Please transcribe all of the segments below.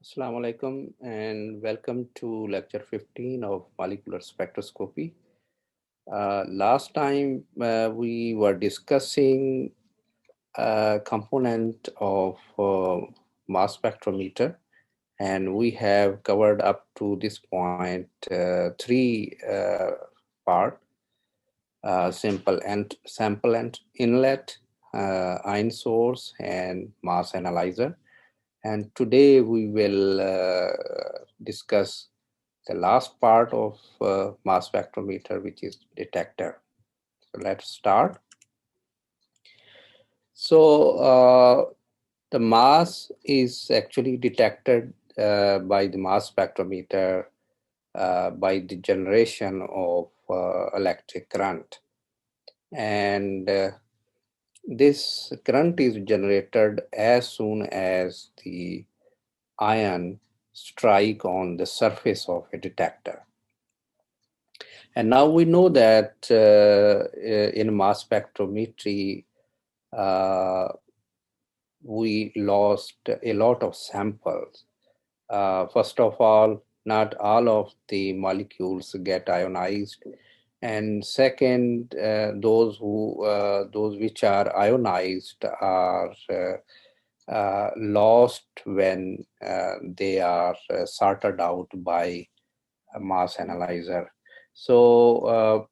Assalamu alaikum and welcome to lecture 15 of molecular spectroscopy. Last time we were discussing a component of mass spectrometer, and we have covered up to this point three part, sample and inlet, ion source and mass analyzer. And today we will discuss the last part of mass spectrometer, which is detector. So let's start. So the mass is actually detected by the mass spectrometer by the generation of electric current. And this current is generated as soon as the ion strike on the surface of a detector. And now we know that in mass spectrometry, uh, we lost a lot of samples. First of all, not all of the molecules get ionized. And second, those which are ionized are lost when they are sorted out by a mass analyzer. So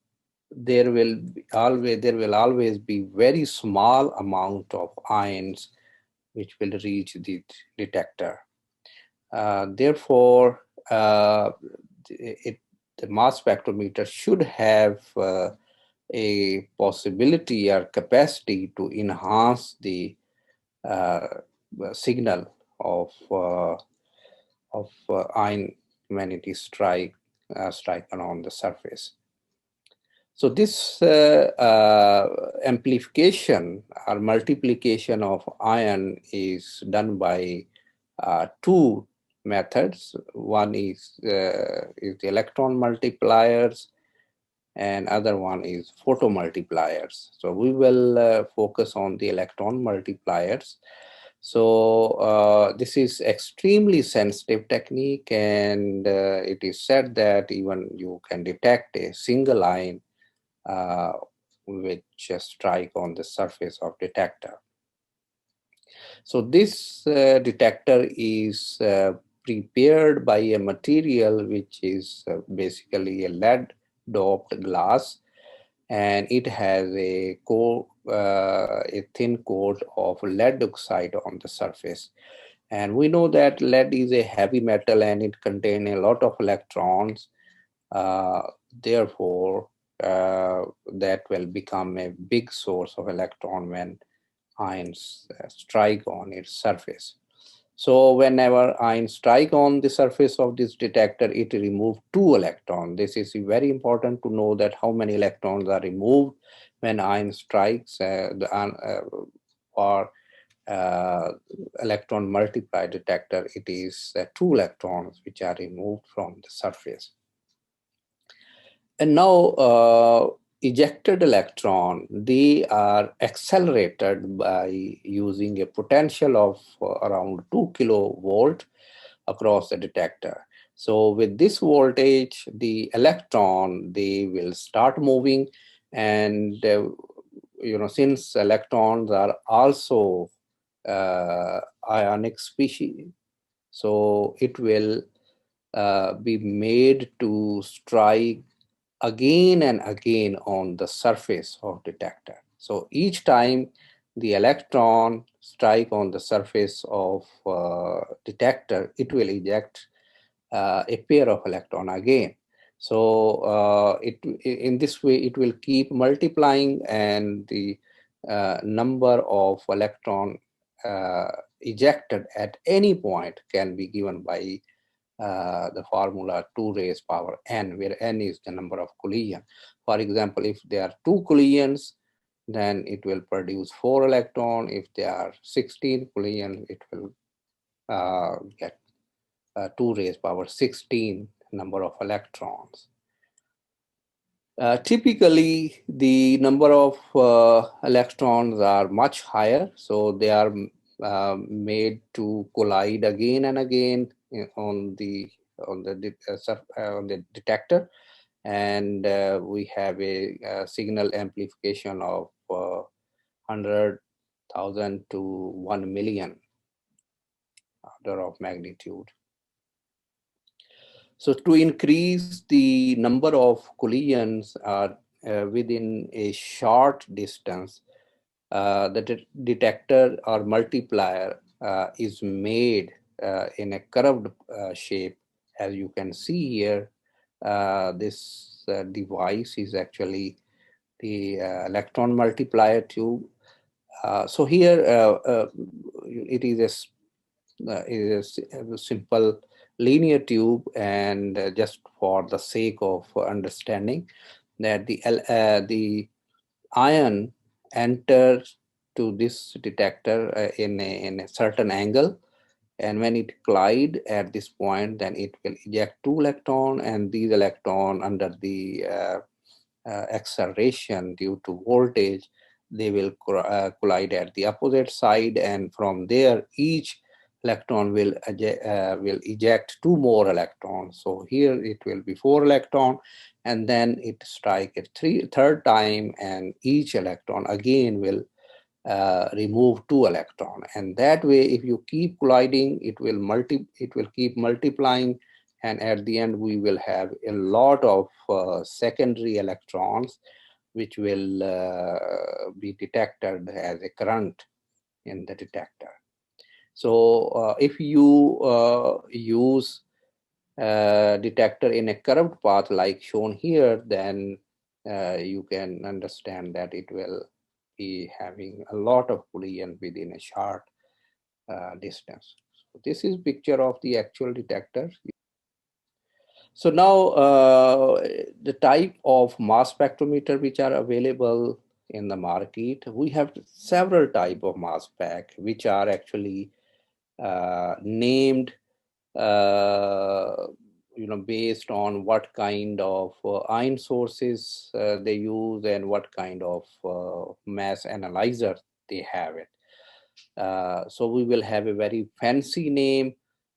there will always be very small amount of ions which will reach the detector. Therefore, the mass spectrometer should have a possibility or capacity to enhance the uh, signal of ion when it is striken on the surface. So this amplification or multiplication of ion is done by two methods. One is the electron multipliers, and other one is photomultipliers. So we will focus on the electron multipliers. So this is extremely sensitive technique, and it is said that even you can detect a single ion uh, which strike on the surface of detector. So this detector is prepared by a material which is basically a lead doped glass, and it has a thin coat of lead oxide on the surface. And we know that lead is a heavy metal and it contains a lot of electrons. Uh, Therefore, that will become a big source of electron when ions strike on its surface. So whenever ions strike on the surface of this detector, it removes two electrons. This is very important to know that how many electrons are removed when ion strikes or electron multiply detector. It is two electrons which are removed from the surface. And now ejected electron, they are accelerated by using a potential of around 2 kilovolt across the detector. So with this voltage, the electron, they will start moving, and since electrons are also ionic species, so it will be made to strike again and again on the surface of detector. So each time the electron strike on the surface of detector, it will eject a pair of electron again. So in this way it will keep multiplying, and the number of electron uh, ejected at any point can be given by the formula 2 raised power n, where n is the number of collision. For example, if there are two collisions, then it will produce 4 electron. If there are 16 collisions, it will get 2 raised power 16 number of electrons. The number of electrons are much higher, so they are made to collide again and again on the detector, and we have a signal amplification of 100,000 to 1 million order of magnitude. So to increase the number of collisions within a short distance, the detector or multiplier is made in a curved shape. As you can see here, this device is actually the electron multiplier tube. So here it is a simple linear tube, and just for the sake of understanding that the ion enters to this detector in a certain angle, and when it collide at this point, then it will eject two electron, and these electron under the acceleration due to voltage, they will collide at the opposite side, and from there each electron will eject two more electrons. So here it will be 4 electron, and then it strike a third time, and each electron again will remove 2 electron. And that way, if you keep colliding, it will keep multiplying, and at the end we will have a lot of secondary electrons which will be detected as a current in the detector. So if you use detector in a curved path like shown here, then you can understand that it will be having a lot of collision within a short distance. So this is picture of the actual detector. So now the type of mass spectrometer which are available in the market, we have several type of mass spec which are actually named based on what kind of ion sources they use and what kind of mass analyzer they have it. So we will have a very fancy name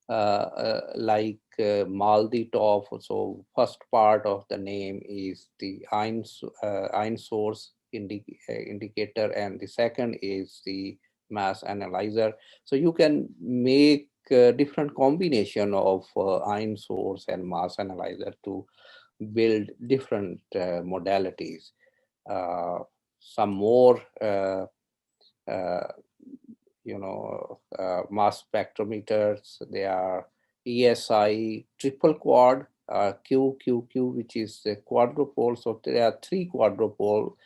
like MALDI-TOF. So first part of the name is the ion source indicator, and the second is the mass analyzer. So you can make different combination of ion source and mass analyzer to build different modalities. Some more mass spectrometers. They are ESI triple quad, QQQ, which is a quadrupole. So there are 3 quadrupole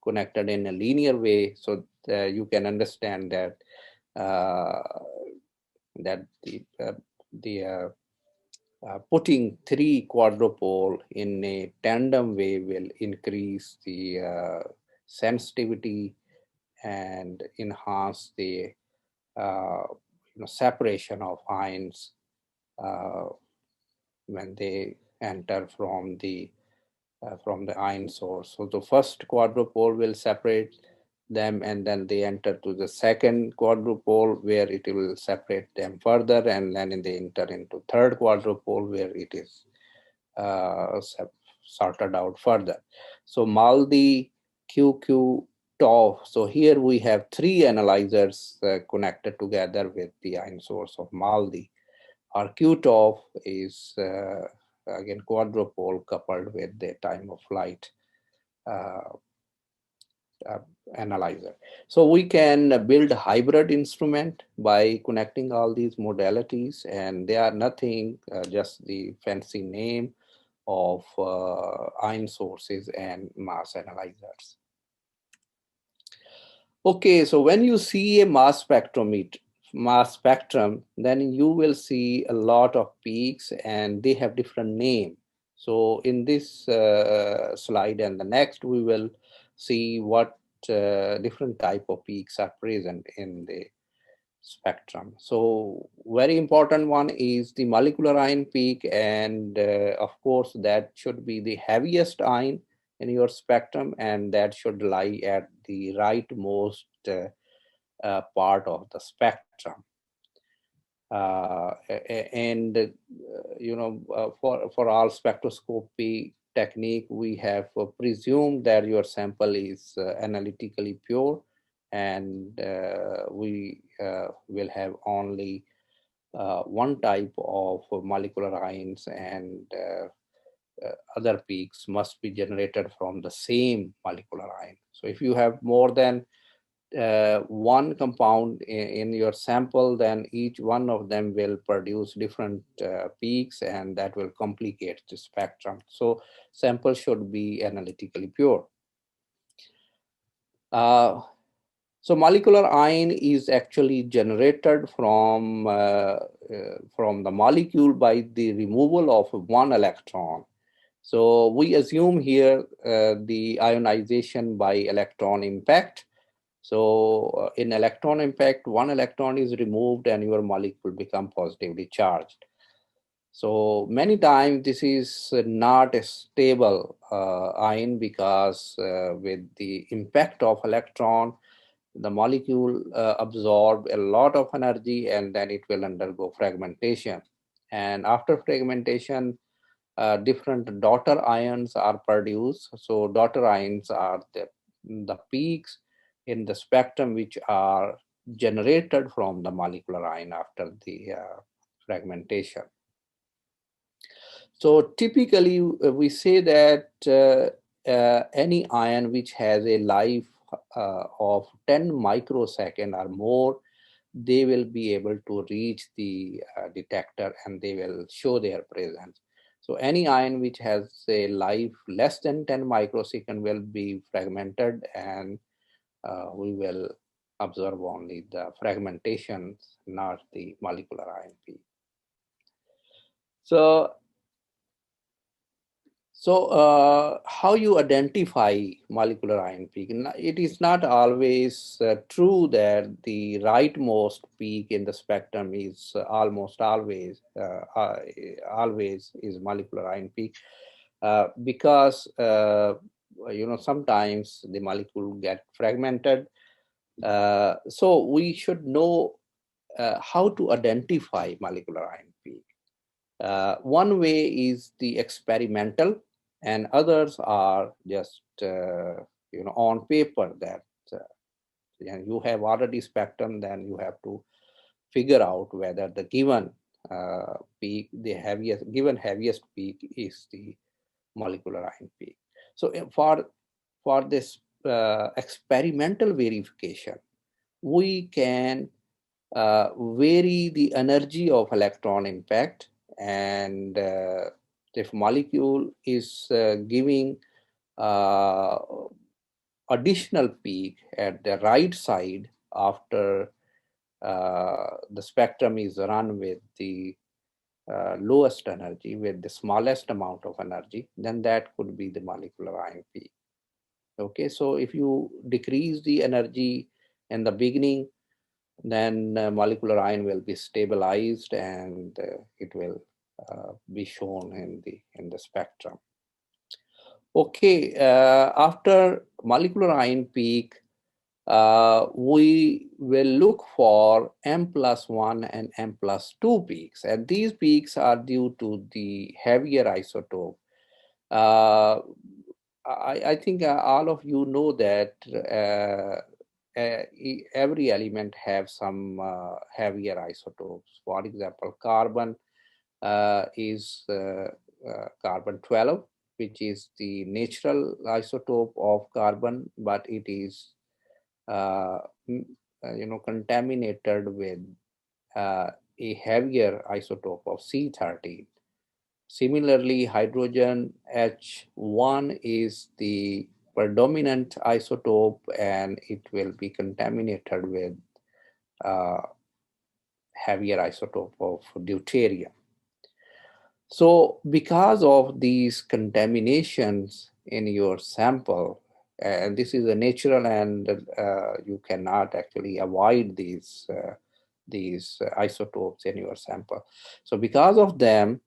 connected in a linear way. So you can understand that putting 3 quadrupole in a tandem way will increase the sensitivity and enhance the separation of ions when they enter from the ion source. So the first quadrupole will separate them, and then they enter to the second quadrupole where it will separate them further, and then they enter into third quadrupole where it is sorted out further. So MALDI, QQ, TOF. So here we have 3 analyzers connected together with the ion source of MALDI. Our QTOF is again quadrupole coupled with the time of flight analyzer. So we can build a hybrid instrument by connecting all these modalities, and they are nothing, just the fancy name of ion sources and mass analyzers. Okay, so when you see a mass spectrum, then you will see a lot of peaks, and they have different name. So in this slide and the next, we will see what different type of peaks are present in the spectrum. So very important one is the molecular ion peak, and of course that should be the heaviest ion in your spectrum, and that should lie at the rightmost part of the spectrum. And for all spectroscopy technique, we have presumed that your sample is analytically pure, and we will have only one type of molecular ions, and other peaks must be generated from the same molecular ion. So if you have more than one compound in your sample, then each one of them will produce different peaks, and that will complicate the spectrum. So sample should be analytically pure. So molecular ion is actually generated from the molecule by the removal of one electron. So we assume here the ionization by electron impact. So in electron impact, one electron is removed and your molecule become positively charged. So many times this is not a stable ion, because with the impact of electron, the molecule absorb a lot of energy, and then it will undergo fragmentation. And after fragmentation, different daughter ions are produced. So daughter ions are the peaks in the spectrum which are generated from the molecular ion after the fragmentation. So typically we say that any ion which has a life of 10 microsecond or more, they will be able to reach the detector and they will show their presence. So any ion which has a life less than 10 microsecond will be fragmented, and we will observe only the fragmentations, not the molecular ion peak. So how you identify molecular ion peak? It is not always true that the rightmost peak in the spectrum is almost always is molecular ion peak, because sometimes the molecule get fragmented. So we should know how to identify molecular ion peak. One way is the experimental, and others are just on paper, that you have already spectrum, then you have to figure out whether the given peak, the heaviest peak is the molecular ion peak. So for this experimental verification, we can vary the energy of electron impact, and if molecule is giving uh, additional peak at the right side after the spectrum is run with the lowest energy, with the smallest amount of energy, then that could be the molecular ion peak. Okay, so if you decrease the energy in the beginning, then molecular ion will be stabilized, and it will be shown in the spectrum. Okay, after molecular ion peak, we will look for M+1 and M+2 peaks, and these peaks are due to the heavier isotope. I think all of you know that every element have some heavier isotopes. For example, carbon is carbon 12, which is the natural isotope of carbon, but it is contaminated with a heavier isotope of C13. Similarly, hydrogen H1 is the predominant isotope, and it will be contaminated with heavier isotope of deuterium. So because of these contaminations in your sample, and this is a natural, and you cannot actually avoid these isotopes in your sample. So because of them,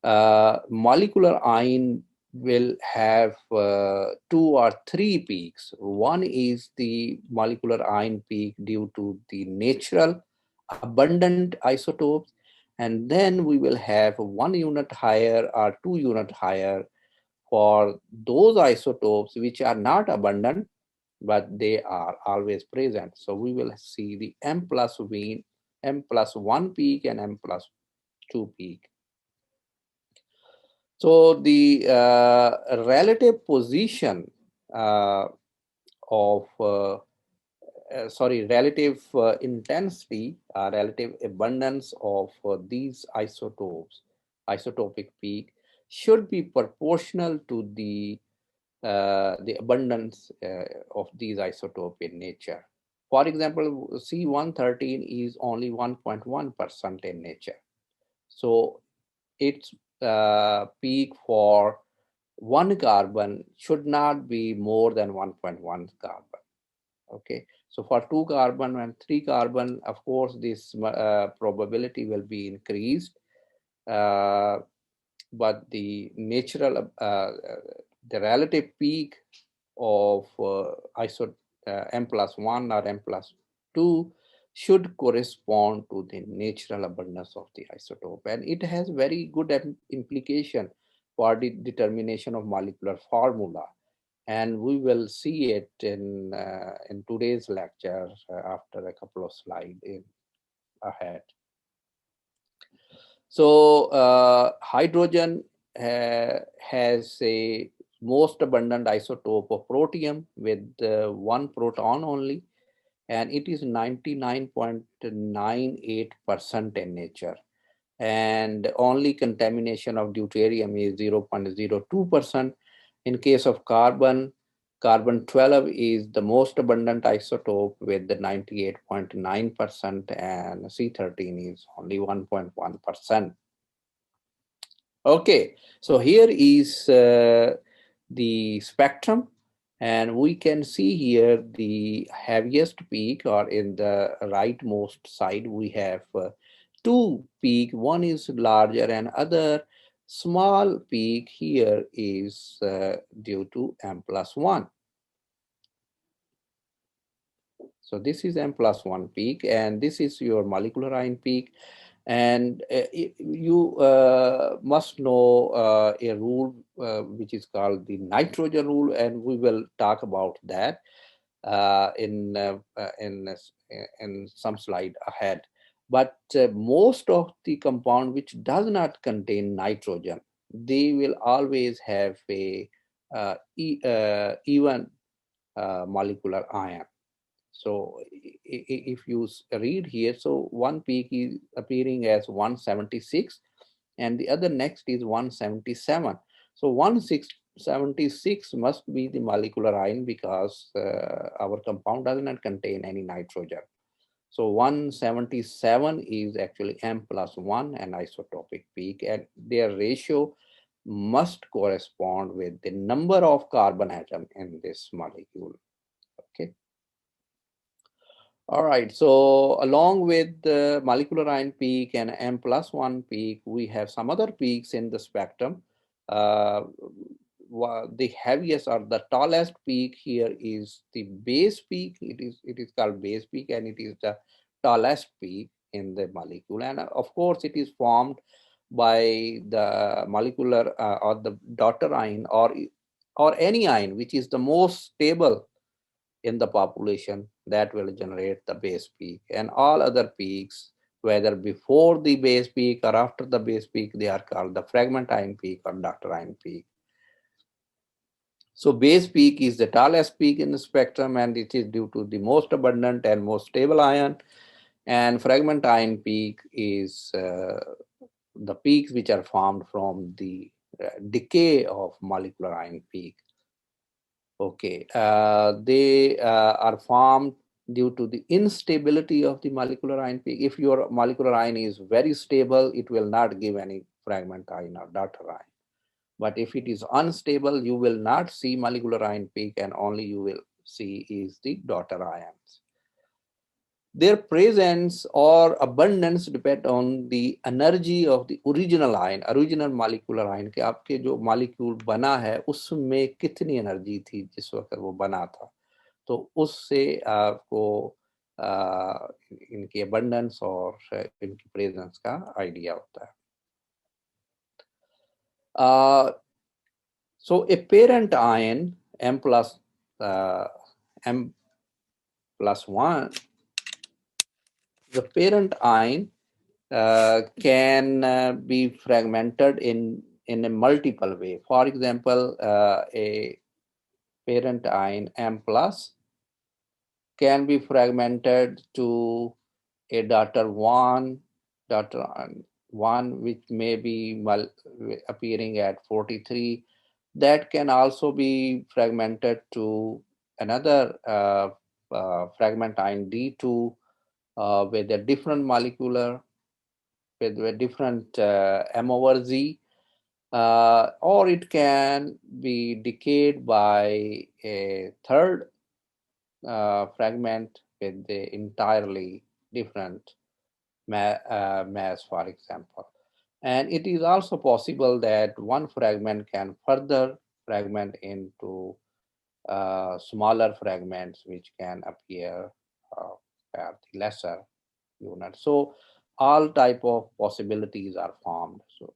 molecular ion will have two or three peaks. One is the molecular ion peak due to the natural abundant isotopes, and then we will have 1 unit higher or 2 unit higher for those isotopes which are not abundant, but they are always present. So we will see the M+1 peak and M+2 peak. So the relative position of relative intensity, relative abundance of these isotopes, isotopic peak, should be proportional to the abundance of these isotopes in nature. For example, C113 is only 1.1% in nature. So its peak for one carbon should not be more than 1.1 carbon. Okay, so for 2 carbon and 3 carbon, of course, this probability will be increased, but the natural, the relative peak of M+1 or M+2 should correspond to the natural abundance of the isotope, and it has very good implication for the determination of molecular formula, and we will see it in today's lecture after a couple of slides ahead. So hydrogen has a most abundant isotope of protium with 1 proton only, and it is 99.98% in nature. And only contamination of deuterium is 0.02%. In case of carbon, carbon-12 is the most abundant isotope with the 98.9%, and C13 is only 1.1%. Okay, so here is the spectrum, and we can see here the heaviest peak, or in the rightmost side we have two peak. One is larger and other small peak here is due to M+1. So this is M+1 peak, and this is your molecular ion peak. And you must know a rule which is called the nitrogen rule, and we will talk about that in some slide ahead. But most of the compound which does not contain nitrogen, they will always have a even molecular ion. So if you read here, so one peak is appearing as 176 and the other next is 177. So 176 must be the molecular ion because our compound does not contain any nitrogen. So 177 is actually M+1 and isotopic peak, and their ratio must correspond with the number of carbon atom in this molecule. Okay. All right, so along with the molecular ion peak and M+1 peak, we have some other peaks in the spectrum. The heaviest or the tallest peak here is the base peak. It is called base peak, and it is the tallest peak in the molecule. And of course, it is formed by the molecular or the daughter ion or any ion which is the most stable in the population, that will generate the base peak, and all other peaks, whether before the base peak or after the base peak, they are called the fragment ion peak or daughter ion peak. So base peak is the tallest peak in the spectrum, and it is due to the most abundant and most stable ion, and fragment ion peak is the peaks which are formed from the decay of molecular ion peak. Okay, they are formed due to the instability of the molecular ion peak. If your molecular ion is very stable, it will not give any fragment ion or daughter ion. But if it is unstable, you will not see molecular ion peak, and only you will see is the daughter ions. their presence or abundance depend on the energy of the original ion, original molecular ion, कि आपके जो molecule बना है उसमें कितनी energy थी जिस वक्त वो बना था, तो उससे आपको इनकी abundance और इनकी presence का idea होता है. So a parent ion M plus 1, the parent ion can be fragmented in a multiple way. For example, a parent ion M plus can be fragmented to a daughter 1, which may be appearing at 43. That can also be fragmented to another fragment ion D2 with a different molecular, with a different M over Z, or it can be decayed by a third fragment with the entirely different mass, for example. And it is also possible that one fragment can further fragment into smaller fragments which can appear at the lesser unit. So all type of possibilities are formed. So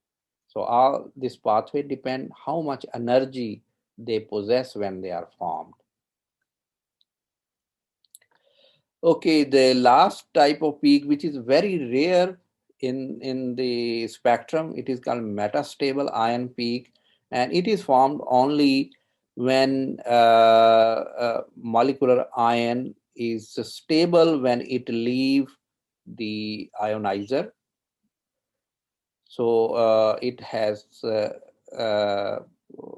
all this pathway depend how much energy they possess when they are formed. Okay, the last type of peak, which is very rare in the spectrum, it is called metastable ion peak, and it is formed only when molecular ion is stable when it leaves the ionizer. So it has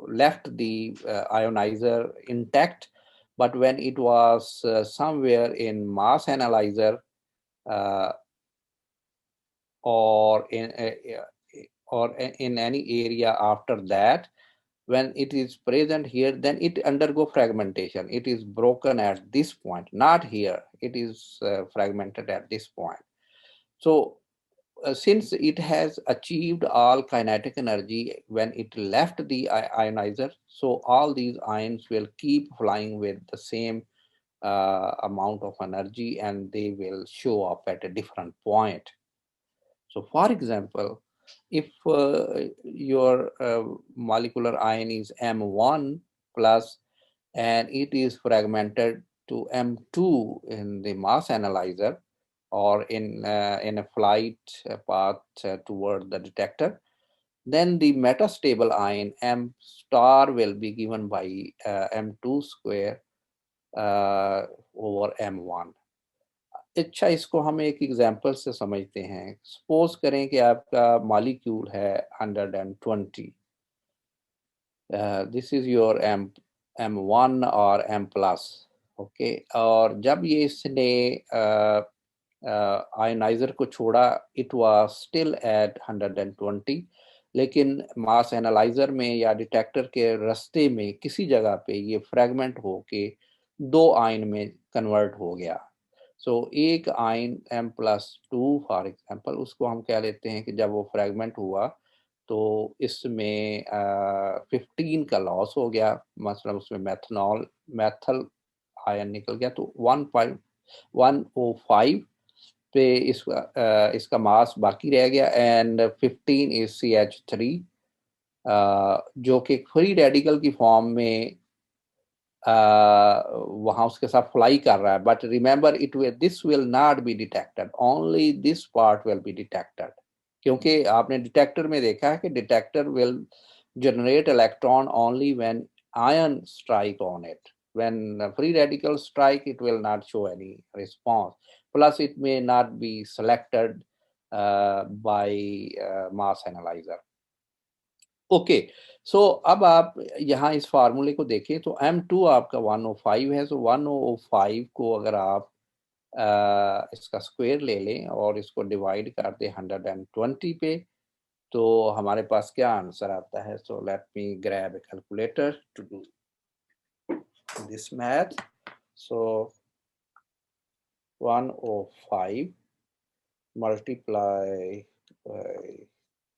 left the ionizer intact, but when it was somewhere in mass analyzer or in any area after that, when it is present here, then it undergo fragmentation. It is broken at this point, not here. It is fragmented at this point. So since it has achieved all kinetic energy when it left the ionizer, so all these ions will keep flying with the same amount of energy, and they will show up at a different point. So for example, if your molecular ion is M1 plus and it is fragmented to M2 in the mass analyzer or in a flight path toward the detector, then the metastable ion M star will be given by M2 square over M1. अच्छा, इसको हम एक example से समझते हैं. Suppose करें कि आपका मॉलिक्यूल है 120. दिस इज योर M1 और M प्लस. ओके, और जब ये इसने आयनाइजर को छोड़ा, इट वाज स्टिल एट 120, लेकिन मास एनालाइजर में या डिटेक्टर के रास्ते में किसी जगह पे ये फ्रैगमेंट होके 2 आयन में कन्वर्ट हो गया. सो एक आयन M+2 फॉर एग्जांपल, उसको हम कह लेते हैं कि जब वो फ्रैगमेंट हुआ तो इसमें 15 का लॉस हो गया, मतलब उसमें मैथल आयन निकल गया, तो 1.105 पे इसका मास बाकी रह गया, एंड 15 इज CH3 जो कि फ्री रेडिकल की फॉर्म में वहां उसके साथ फ्लाई कर रहा है. But remember, this will not be detected, only this part will be detected, क्योंकि आपने डिटेक्टर में देखा है कि detector will generate electron only when ion strike on it. When free radical strike, it will not show any response. Plus, it may not be selected by mass analyzer. Okay, so अब आप यहाँ इस फार्मूले को देखें तो M2 आपका 105 है. सो 105 को अगर आप इसका स्क्वायर ले लें और इसको डिवाइड कर दें 120 पे, तो हमारे पास क्या आंसर आता है. So let me grab a calculator to do this math. So 105 multiply by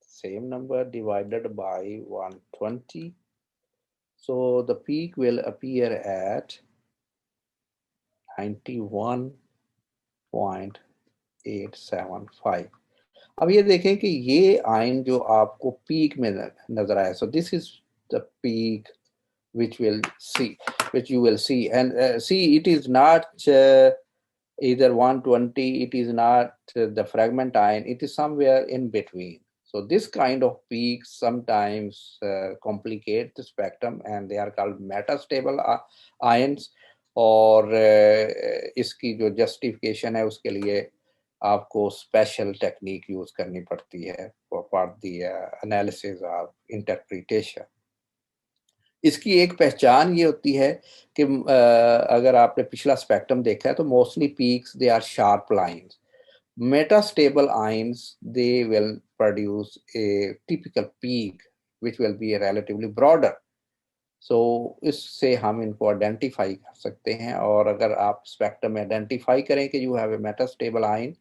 same number divided by 120. So the peak will appear at 91.875. अब ये देखें कि ये आयन जो आपको पीक में नजर आया, so this is the peak which you will see, and see, it is not either 120, it is not the fragment ion, it is somewhere in between. So this kind of peaks sometimes complicate the spectrum, and they are called metastable ions. और इसकी जो justification है उसके लिए आपको special technique use करनी पड़ती है for the analysis of interpretation. इसकी एक पहचान ये होती है कि अगर आपने पिछला स्पेक्ट्रम देखा है तो mostly peaks they are sharp lines. metastable ions, they will produce a typical peak which will be relatively broader. So इससे हम इनको आइडेंटिफाई कर सकते हैं, और अगर आप स्पेक्ट्रम में आइडेंटिफाई करें कि you have a metastable ion,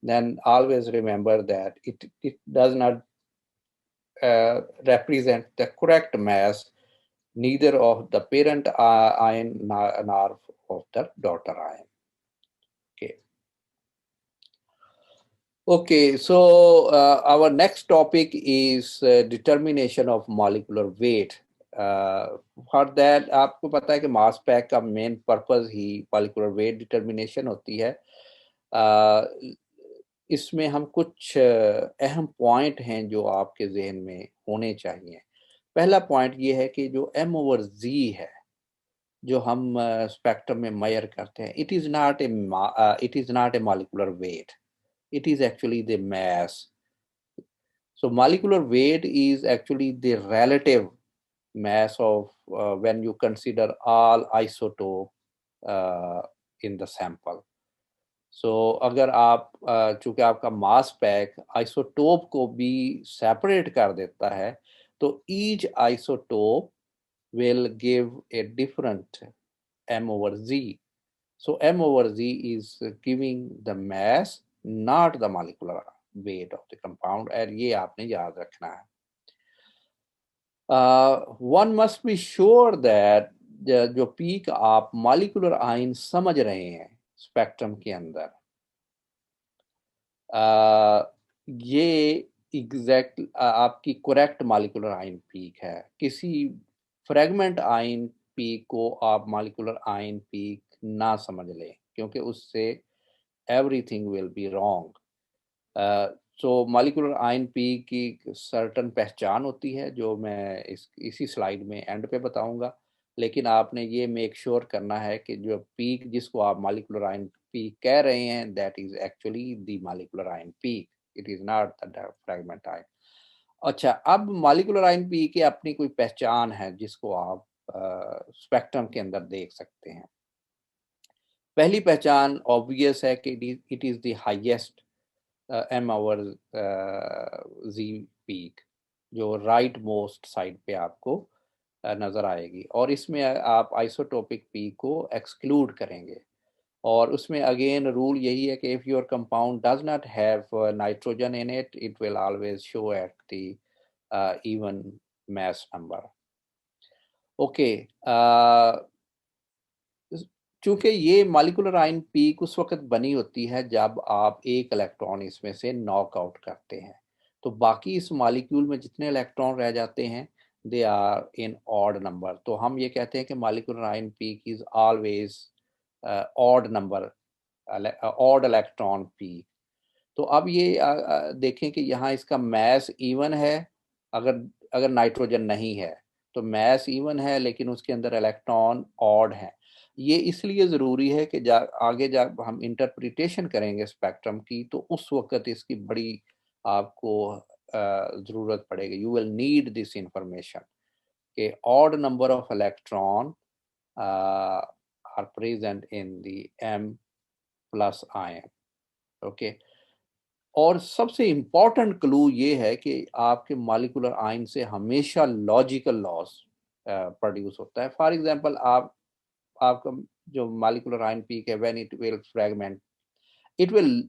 then always remember that it does not represent the correct mass neither of the parent ion nor of the daughter ion. Okay, so our next topic is determination of molecular weight. For that, आपको पता है कि मास pack का main purpose ही molecular weight determination होती है। इसमें हम कुछ अहम पॉइंट हैं जो आपके जहन में होने चाहिए। पहला पॉइंट ये है कि जो m/z है, जो हम स्पेक्ट्रम में मेजर करते हैं, it is not a molecular weight. It is actually the mass. So molecular weight is actually the relative mass of when you consider all isotope in the sample. So अगर आप चूंकि आपका मास pack isotope को भी separate कर देता है, तो each isotope will give a different m/z. So m/z is giving the mass, not the molecular weight of the compound, और ये आपने याद रखना है। One must be sure that जो पीक आप मॉलिक्यूलर आयन समझ रहे हैं स्पेक्ट्रम के अंदर, ये एग्जैक्ट आपकी करेक्ट मॉलिक्यूलर आयन पीक है। किसी फ्रेगमेंट आयन पीक को आप मॉलिक्यूलर आयन पीक ना समझ लें, क्योंकि उससे everything will be wrong. So molecular ion peak की सर्टन पहचान होती है जो मैं इसी स्लाइड में एंड पे बताऊंगा, लेकिन आपने ये मेक श्योर करना है कि जो पीक जिसको आप मॉलिक्यूलर आयन पीक कह रहे हैं, that is actually the molecular ion peak, it is not the fragment ion. अच्छा, अब मॉलिक्यूलर आयन पीक की अपनी कोई पहचान है जिसको आप स्पेक्ट्रम के अंदर देख सकते हैं। पहली पहचान ऑब्वियस है कि it is the highest m/z peak, जो राइट मोस्ट साइड पे आपको नजर आएगी, और इसमें आप आइसोटोपिक पीक को एक्सक्लूड करेंगे। और उसमें अगेन रूल यही है कि if your compound does not have nitrogen in it, it will always show at the even mass number. Okay, चूंकि ये मॉलिक्यूलर आयन पीक उस वक्त बनी होती है जब आप एक इलेक्ट्रॉन इसमें से नॉक आउट करते हैं, तो बाकी इस मॉलिक्यूल में जितने इलेक्ट्रॉन रह जाते हैं they are in odd number. तो हम ये कहते हैं कि molecular ion peak is always odd number, odd electron peak. तो अब ये देखें कि यहाँ इसका मैस इवन है, अगर नाइट्रोजन नहीं है तो मैस इवन है, लेकिन उसके अंदर इलेक्ट्रॉन ऑड है। ये इसलिए ज़रूरी है कि आगे जब हम इंटरप्रिटेशन करेंगे स्पेक्ट्रम की, तो उस वक्त इसकी बड़ी आपको ज़रूरत पड़ेगी। You will need this information कि odd number of electron are present in the m+ ion. Okay, और सबसे इम्पॉर्टेंट क्लू ये है कि आपके मॉलिक्यूलर आयन से हमेशा लॉजिकल लॉस प्रोड्यूस होता है। फॉर एग्जांपल, आपका जो मॉलिक्यूलर आयन पीक है, when it will fragment, it will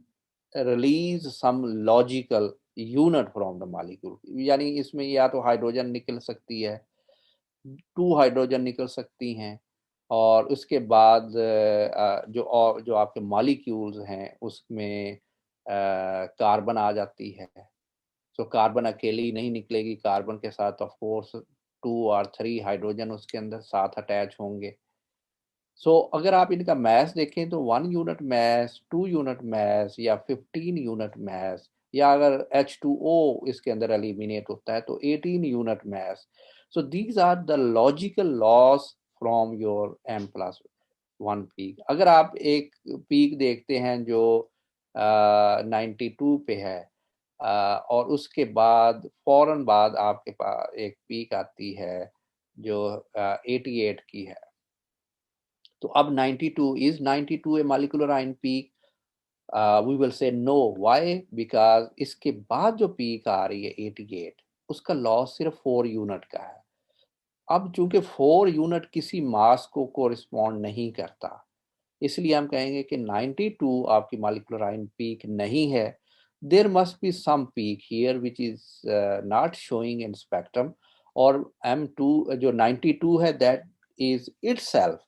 release some logical unit from the molecule, यानी इसमें या तो हाइड्रोजन निकल सकती है, 2 हाइड्रोजन निकल सकती हैं, और उसके बाद जो आपके मॉलिक्यूल्स हैं उसमें कार्बन आ जाती है। सो कार्बन अकेली नहीं निकलेगी, कार्बन के साथ ऑफ कोर्स 2 और 3 हाइड्रोजन उसके अंदर साथ अटैच होंगे। सो अगर आप इनका मास देखें तो 1 यूनिट मास, 2 यूनिट मास या 15 यूनिट मास, या अगर H2O इसके अंदर एलिमिनेट होता है तो 18 unit mass. So these are the logical loss from your M+1 peak. अगर आप एक पीक देखते हैं जो 92 पे है, और उसके बाद फौरन बाद आपके पास एक पीक आती है जो 88 की है, तो अब 92 is 92 a molecular ion peak? We will say no. Why? Because इसके बाद जो पीक आ रही है 88, उसका लॉस सिर्फ 4 यूनिट का है। अब चूंकि 4 यूनिट किसी मास को कोरिस्पॉन्ड नहीं करता, इसलिए हम कहेंगे कि 92 आपकी मॉलिक्यूलर आयन पीक नहीं है। There must be some peak here which is not showing in spectrum, और M2 जो 92 है that is itself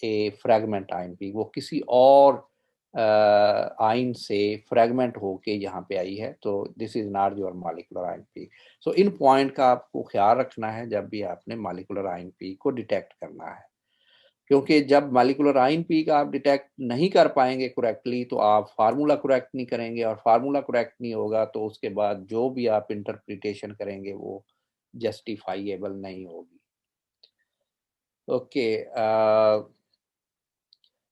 a fragment ion peak, वो किसी और आयन से फ्रैगमेंट होके यहाँ पे आई है, तो this is not your molecular ion peak. So in point का आपको ख्याल रखना है जब भी आपने मॉलिक्यूलर आयन पीक को डिटेक्ट करना है, क्योंकि जब मॉलिक्यूलर आयन पीक आप डिटेक्ट नहीं कर पाएंगे करेक्टली तो आप फार्मूला करेक्ट नहीं करेंगे, और फार्मूला करेक्ट नहीं होगा तो उसके बाद जो भी आप इंटरप्रिटेशन करेंगे वो जस्टिफाइएबल नहीं होगी। Okay,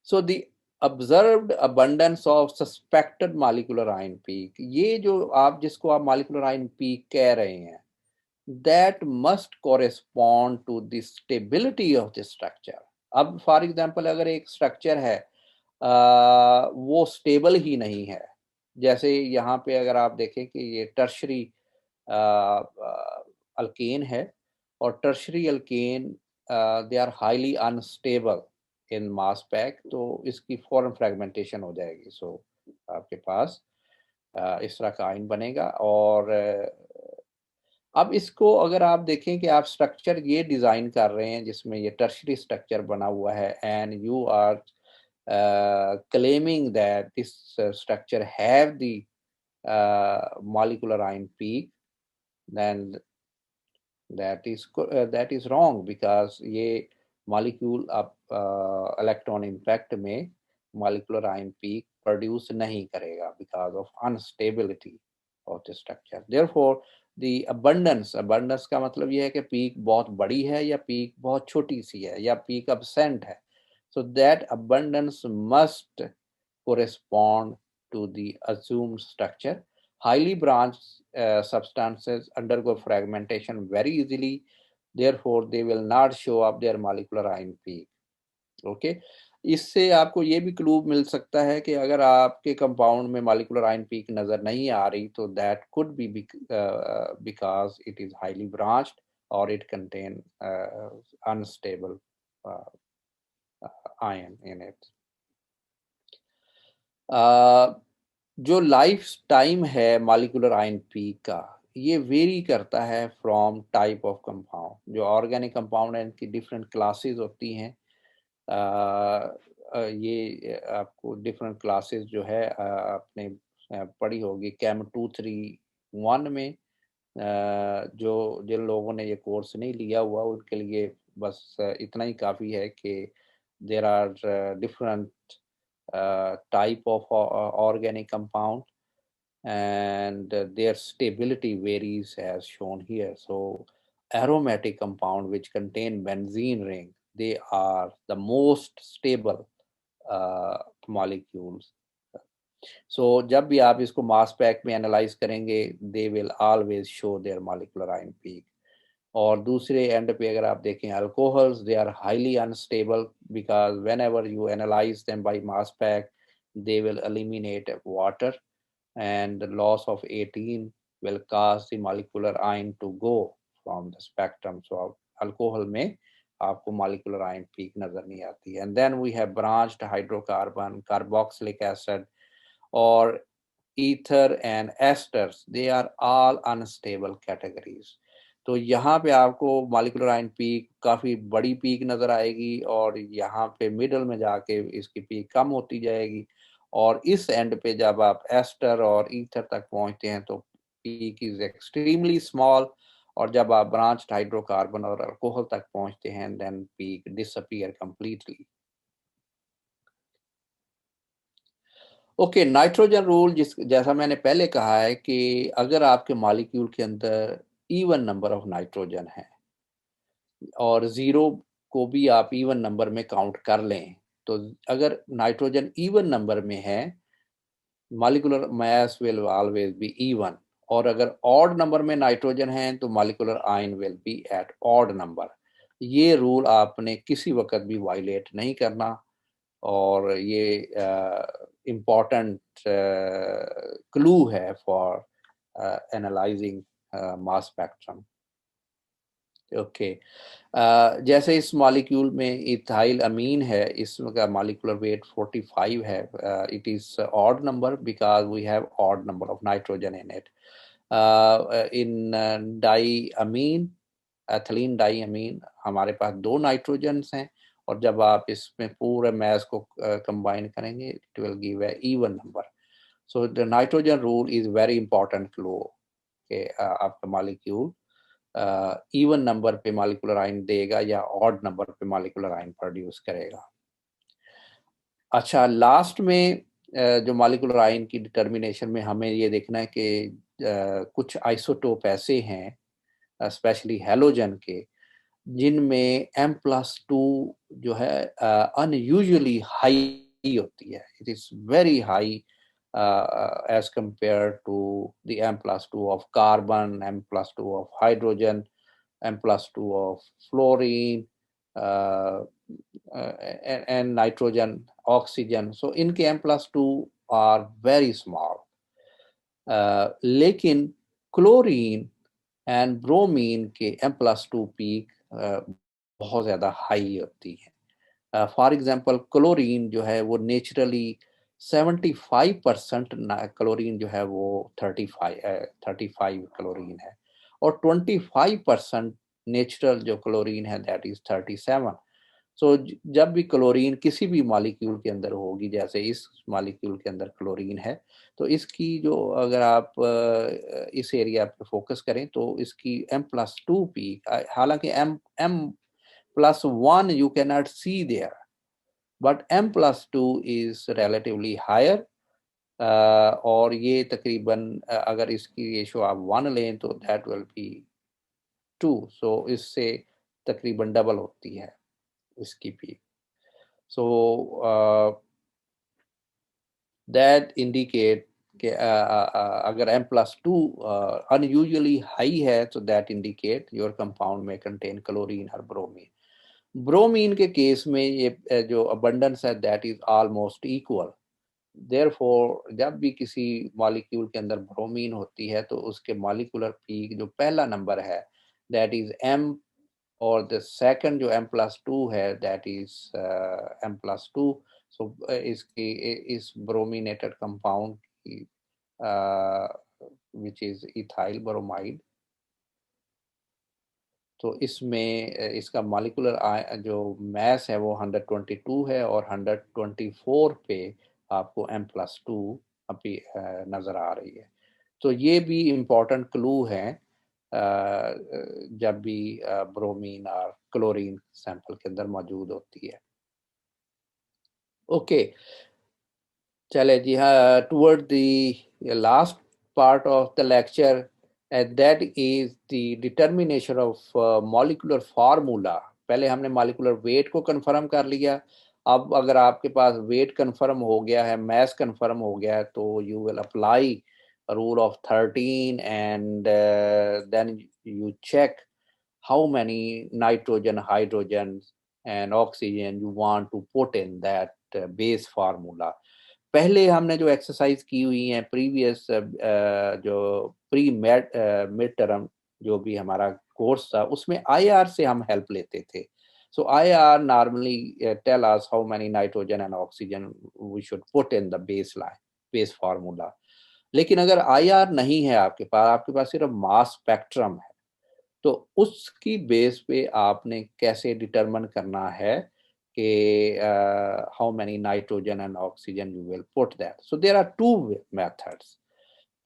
so the observed abundance of suspected molecular ion peak, ये जो आप जिसको आप molecular ion peak कह रहे हैं, that must correspond to the stability of the structure। अब फॉर एग्जांपल अगर एक स्ट्रक्चर है वो स्टेबल ही नहीं है, जैसे यहाँ पे अगर आप देखें कि ये टर्शरी अल्केन है, और tertiary alkane they are highly unstable in mass spec, तो इसकी फॉरन फ्रेगमेंटेशन हो जाएगी। सो आपके पास इस तरह का आयन बनेगा। और अब इसको अगर आप देखें कि आप स्ट्रक्चर ये डिज़ाइन कर रहे हैं जिसमें ये टर्शरी स्ट्रक्चर बना हुआ है, and you are claiming that this structure have the molecular ion peak, then that is wrong, because ये मॉलिक्यूल आप इलेक्ट्रॉन इम्पैक्ट में मॉलिक्यूलर आयन पीक प्रोड्यूस नहीं करेगा because of unstability of the structure. Therefore the abundance का मतलब ये है कि पीक बहुत बड़ी है या पीक बहुत छोटी सी है या पीक absent है। So that abundance must correspond to the assumed structure। Highly branched substances undergo fragmentation very easily, therefore they will not show up their molecular ion peak। Okay, इससे आपको ये भी क्लू मिल सकता है कि अगर आपके कंपाउंड में मॉलिक्यूलर आयन पीक नजर नहीं आ रही तो that could be because it is highly branched और it contain unstable ion in it. जो लाइफ टाइम है मॉलिक्यूलर आयन पीक का, ये वेरी करता है फ्रॉम टाइप ऑफ कंपाउंड। जो ऑर्गेनिक कंपाउंड है इनकी डिफरेंट क्लासेस होती हैं। ये आपको डिफरेंट क्लासेस जो है आपने पढ़ी होगी कैम 231 में। जो जिन लोगों ने ये कोर्स नहीं लिया हुआ उनके लिए बस इतना ही काफ़ी है कि there are different type of organic compound, and their stability varies as shown here. So aromatic compound which contain benzene ring, they are the most stable molecules। So जब भी आप इसको मास पैक में एनालाइज करेंगे they will always show their molecular ion peak। और दूसरे and पे अगर आप देखें alcohols, they are highly unstable because whenever you analyze them by mass spec they will eliminate water, and the loss of 18 will cause the molecular ion to go from the spectrum। So alcohol में आपको molecular ion peak नजर नहीं आती है। And then we have branched hydrocarbon, carboxylic acid और ether and esters, they are all unstable categories. तो यहाँ पे आपको मॉलिक्यूलर आयन पीक काफ़ी बड़ी पीक नज़र आएगी और यहाँ पे मिडल में जाके इसकी पीक कम होती जाएगी और इस एंड पे जब आप एस्टर और ईथर तक पहुँचते हैं तो पीक इज एक्सट्रीमली स्मॉल और जब आप ब्रांच हाइड्रोकार्बन और अल्कोहल तक पहुँचते हैं then peak disappear completely. Okay, nitrogen rule जिस जैसा मैंने पहले कहा है कि अगर आपके मॉलिक्यूल के अंदर इवन नंबर ऑफ नाइट्रोजन है और जीरो को भी आप इवन नंबर में काउंट कर लें, तो अगर नाइट्रोजन इवन नंबर में है molecular mass will always be even, और अगर ऑड नंबर में नाइट्रोजन है तो molecular ion will be at odd number. ये रूल आपने किसी वक्त भी वायलेट नहीं करना और ये इम्पॉर्टेंट क्लू है for analyzing mass spectrum. Okay, जैसे इस मॉलिक्यूल में इथाइल अमीन है, इसका मॉलिक्यूलर वेट 45 है। It is odd number because we have odd number of nitrogen in it. In diamine, ethylene diamine, हमारे पास 2 नाइट्रोजन्स हैं और जब आप इसमें पूरे मैस को कंबाइन करेंगे it will give a even number. So the nitrogen rule is very important clue कि आपका मॉलिक्यूल इवन नंबर पे मॉलिक्यूलर आयन देगा या ऑड नंबर पे मॉलिक्यूलर आयन प्रोड्यूस करेगा। अच्छा, लास्ट में जो मॉलिक्यूलर आयन की डिटर्मिनेशन में हमें ये देखना है कि कुछ आइसोटोप ऐसे हैं स्पेशली हैलोजन के जिनमें M+2 जो है अनयूजुअली हाई होती है। It is very high as compared to the M+2 of carbon, M+2 of hydrogen, M+2 of fluorine, uh, and nitrogen, oxygen. So इनके M+2 are very small. लेकिन chlorine and bromine के M+2 peak बहुत ज़्यादा high होती है। For example chlorine जो है वो नेचुरली 75% क्लोरीन जो है वो 35 क्लोरीन है और 25% नेचुरल जो क्लोरीन है दैट इज 37। सो जब भी क्लोरीन किसी भी मॉलिक्यूल के अंदर होगी, जैसे इस मॉलिक्यूल के अंदर क्लोरीन है, तो इसकी जो अगर आप इस एरिया पे फोकस करें तो इसकी M+2 पीक, हालांकि M+1 you cannot see there, but M+2 is relatively higher। और ये तकरीबन अगर इसकी रेशो आप 1 लें तो दैट विल बी 2, सो इससे तकरीबन डबल होती है इसकी पीक। सो दैट इंडिकेट कि अगर M+2 अनयूजुअली हाई है तो दैट इंडिकेट योर कंपाउंड में कंटेन क्लोरीन और ब्रोमीन। ब्रोमीन के केस में ये जो अबंडेंस है that is almost equal. Therefore जब भी किसी मॉलिक्यूल के अंदर ब्रोमीन होती है तो उसके मॉलिक्यूलर पीक जो पहला नंबर है दैट इज M, और द सेकंड जो M+2 है दैट इज M+2। सो इसकी इस ब्रोमिनेटेड कंपाउंड की विच इज इथाइल ब्रोमाइड, तो इसमें इसका मॉलिक्यूलर जो मास है वो 122 है और 124 पे आपको M+2 अभी नज़र आ रही है। तो ये भी इम्पोर्टेंट क्लू है जब भी ब्रोमीन और क्लोरीन सैंपल के अंदर मौजूद होती है। ओके, चले जी हाँ, toward the last part of the lecture and that is the determination of molecular formula। पहले हमने molecular weight को confirm कर लिया। अब अगर आपके पास weight confirm हो गया है, mass confirm हो गया है, तो you will apply rule of 13 and then you check how many nitrogen, hydrogen and oxygen you want to put in that base formula। पहले हमने जो एक्सरसाइज की हुई है प्रीवियस जो प्री मिड टर्म जो भी हमारा कोर्स था उसमें आईआर से हम हेल्प लेते थे। So IR normally tell us how many nitrogen and oxygen we should put in the baseline, base formula. लेकिन अगर IR नहीं है आपके पास सिर्फ मास स्पेक्ट्रम है, तो उसकी बेस पे आपने कैसे डिटरमिन करना है कि how many nitrogen and oxygen you will put that. So there are two methods.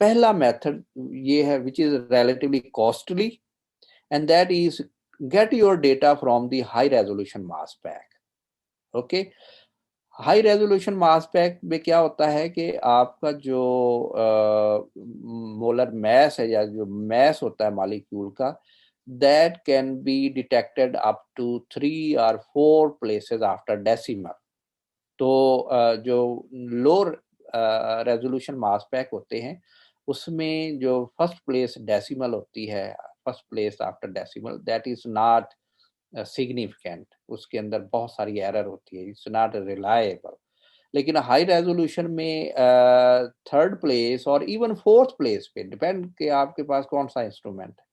पहला मेथड ये है which is relatively costly, and that is get your data from the high resolution mass spec. Okay, high resolution mass spec में क्या होता है कि आपका जो मोलर मैस है या जो मैस होता है मॉलिक्यूल का, that can be detected up to 3 or 4 places after decimal. तो जो लोअर रेजोल्यूशन मास स्पेक होते हैं उसमें जो फर्स्ट प्लेस डेसिमल होती है, first place after decimal, that is not significant. उसके अंदर बहुत सारी एरर होती है, इट्स नॉट रिलायबल. लेकिन हाई रेजोल्यूशन में थर्ड प्लेस और इवन फोर्थ प्लेस पे डिपेंड कि आपके पास कौन सा इंस्ट्रूमेंट है.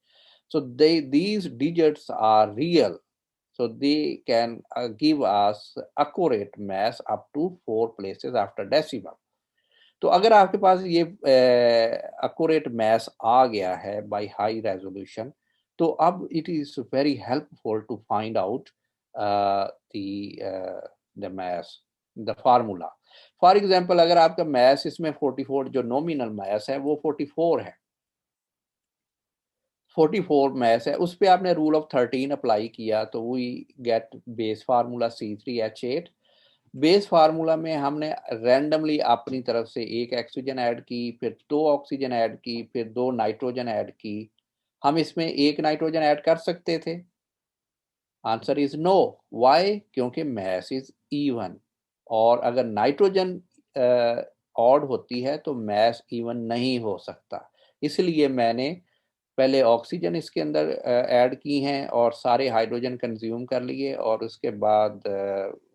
So these digits are real, so they can give us accurate mass up to 4 places after decimal. तो अगर आपके पास ये accurate mass आ गया है by high resolution, तो अब it is very helpful to find out the mass, the formula. For example, अगर आपका mass इसमें 44, जो nominal mass है वो 44 है, 44 मैस है, उस पे आपने रूल ऑफ 13 अप्लाई किया तो we get base formula C3H8. Base formula में हमने रैंडमली अपनी तरफ से एक ऑक्सीजन ऐड की, फिर 2 ऑक्सीजन ऐड की, फिर 2 नाइट्रोजन ऐड की. हम इसमें एक नाइट्रोजन ऐड कर सकते थे? Answer is no. व्हाई? क्योंकि मैस इज इवन, और अगर नाइट्रोजन ऑड होती है तो मैस इवन नहीं हो सकता. इसलिए मैंने पहले ऑक्सीजन इसके अंदर ऐड की हैं और सारे हाइड्रोजन कंज्यूम कर लिए, और उसके बाद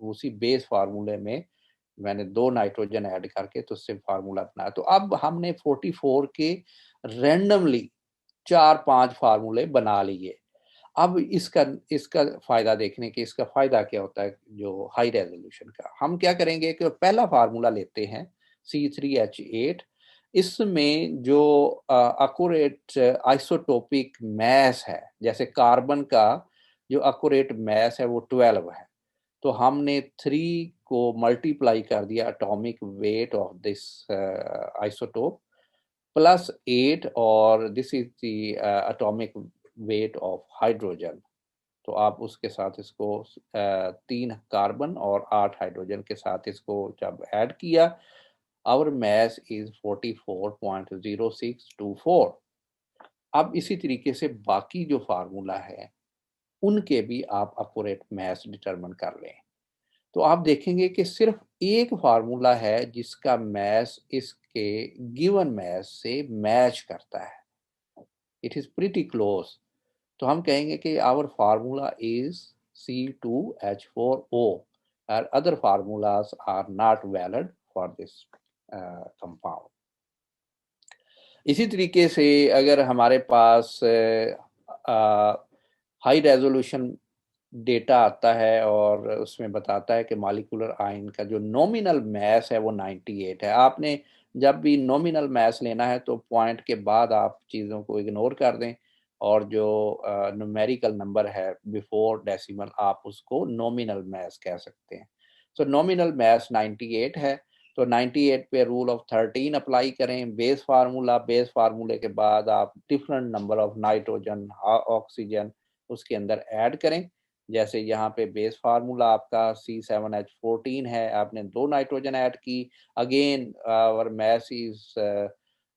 उसी बेस फार्मूले में मैंने 2 नाइट्रोजन ऐड करके तो उससे फार्मूला बनाया. तो अब हमने 44 के रैंडमली 4-5 फार्मूले बना लिए. अब इसका इसका फायदा देखने के, इसका फायदा क्या होता है जो हाई रेजोल्यूशन का. हम क्या करेंगे कि पहला फार्मूला लेते हैं C3H8. इसमें जो अक्यूरेट आइसोटोपिक मैस है, जैसे कार्बन का जो अक्यूरेट मैस है वो 12 है, तो हमने 3 को मल्टीप्लाई कर दिया atomic weight of this isotope plus 8, और this is the atomic weight of hydrogen. तो आप उसके साथ इसको 3 कार्बन और 8 हाइड्रोजन के साथ इसको जब ऐड किया, आवर मैस इज 44.0624. अब इसी तरीके से बाकी जो फार्मूला है उनके भी आप एक्यूरेट मैस डिटरमिन कर लें. तो आप देखेंगे कि सिर्फ एक फार्मूला है जिसका मैस इसके गिवन मैस से मैच करता है. It is pretty close. तो हम कहेंगे कि आवर फार्मूला इज C2H4O, और other formulas are not valid for this compound. इसी तरीके से अगर हमारे पास हाई रेजोल्यूशन डेटा आता है और उसमें बताता है कि मॉलिक्यूलर आयन का जो नॉमिनल मैस है वो 98 है. आपने जब भी नॉमिनल मैस लेना है तो पॉइंट के बाद आप चीज़ों को इग्नोर कर दें, और जो न्यूमेरिकल नंबर है बिफोर डेसिमल आप उसको नॉमिनल मैस कह सकते हैं. सो नॉमिनल मैस 98 है, तो 98 पे रूल ऑफ 13 अप्लाई करें. बेस फार्मूले के बाद आप different number of nitrogen oxygen उसके अंदर ऐड करें. जैसे यहाँ पे बेस फार्मूला आपका C7H14 है, आपने 2 नाइट्रोजन ऐड की. Again our mass is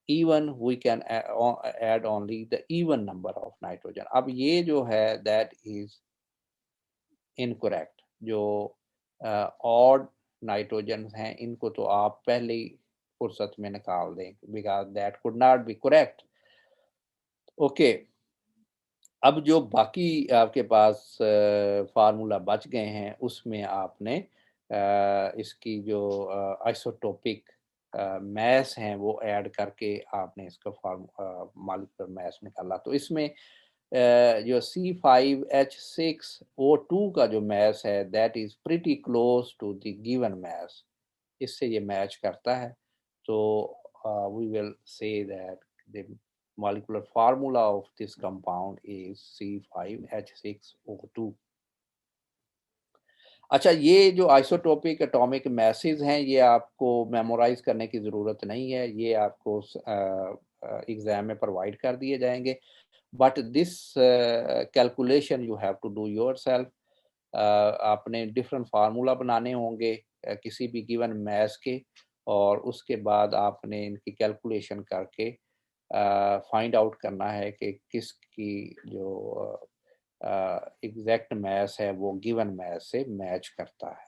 even, we can add only the even number of nitrogen. अब ये जो है that is incorrect. जो odd नाइट्रोजन हैं इनको तो आप पहले ही फुर्सत में निकाल दें, because that could not be correct. Okay, अब जो बाकी आपके पास फार्मूला बच गए हैं उसमें आपने इसकी जो आइसोटोपिक मैस हैं वो ऐड करके आपने इसका मॉलिक्यूलर मैस निकाला. तो इसमें जो C5H6O2 का जो mass है that is pretty close to the given mass, इससे ये मैच करता है. तो we will say that the molecular formula of this compound is C5H6O2. अच्छा, ये जो आइसोटोपिक एटॉमिक मैसेज हैं ये आपको मेमोराइज करने की ज़रूरत नहीं है, ये आपको एग्ज़ाम में प्रोवाइड कर दिए जाएंगे. But this calculation you have to do yourself. आपने डिफरेंट फार्मूला बनाने होंगे किसी भी गिवन मैस के, और उसके बाद आपने इनकी कैलकुलेशन करके फाइंड आउट करना है कि किसकी जो एग्जैक्ट मैस है वो गिवन मैस से मैच करता है.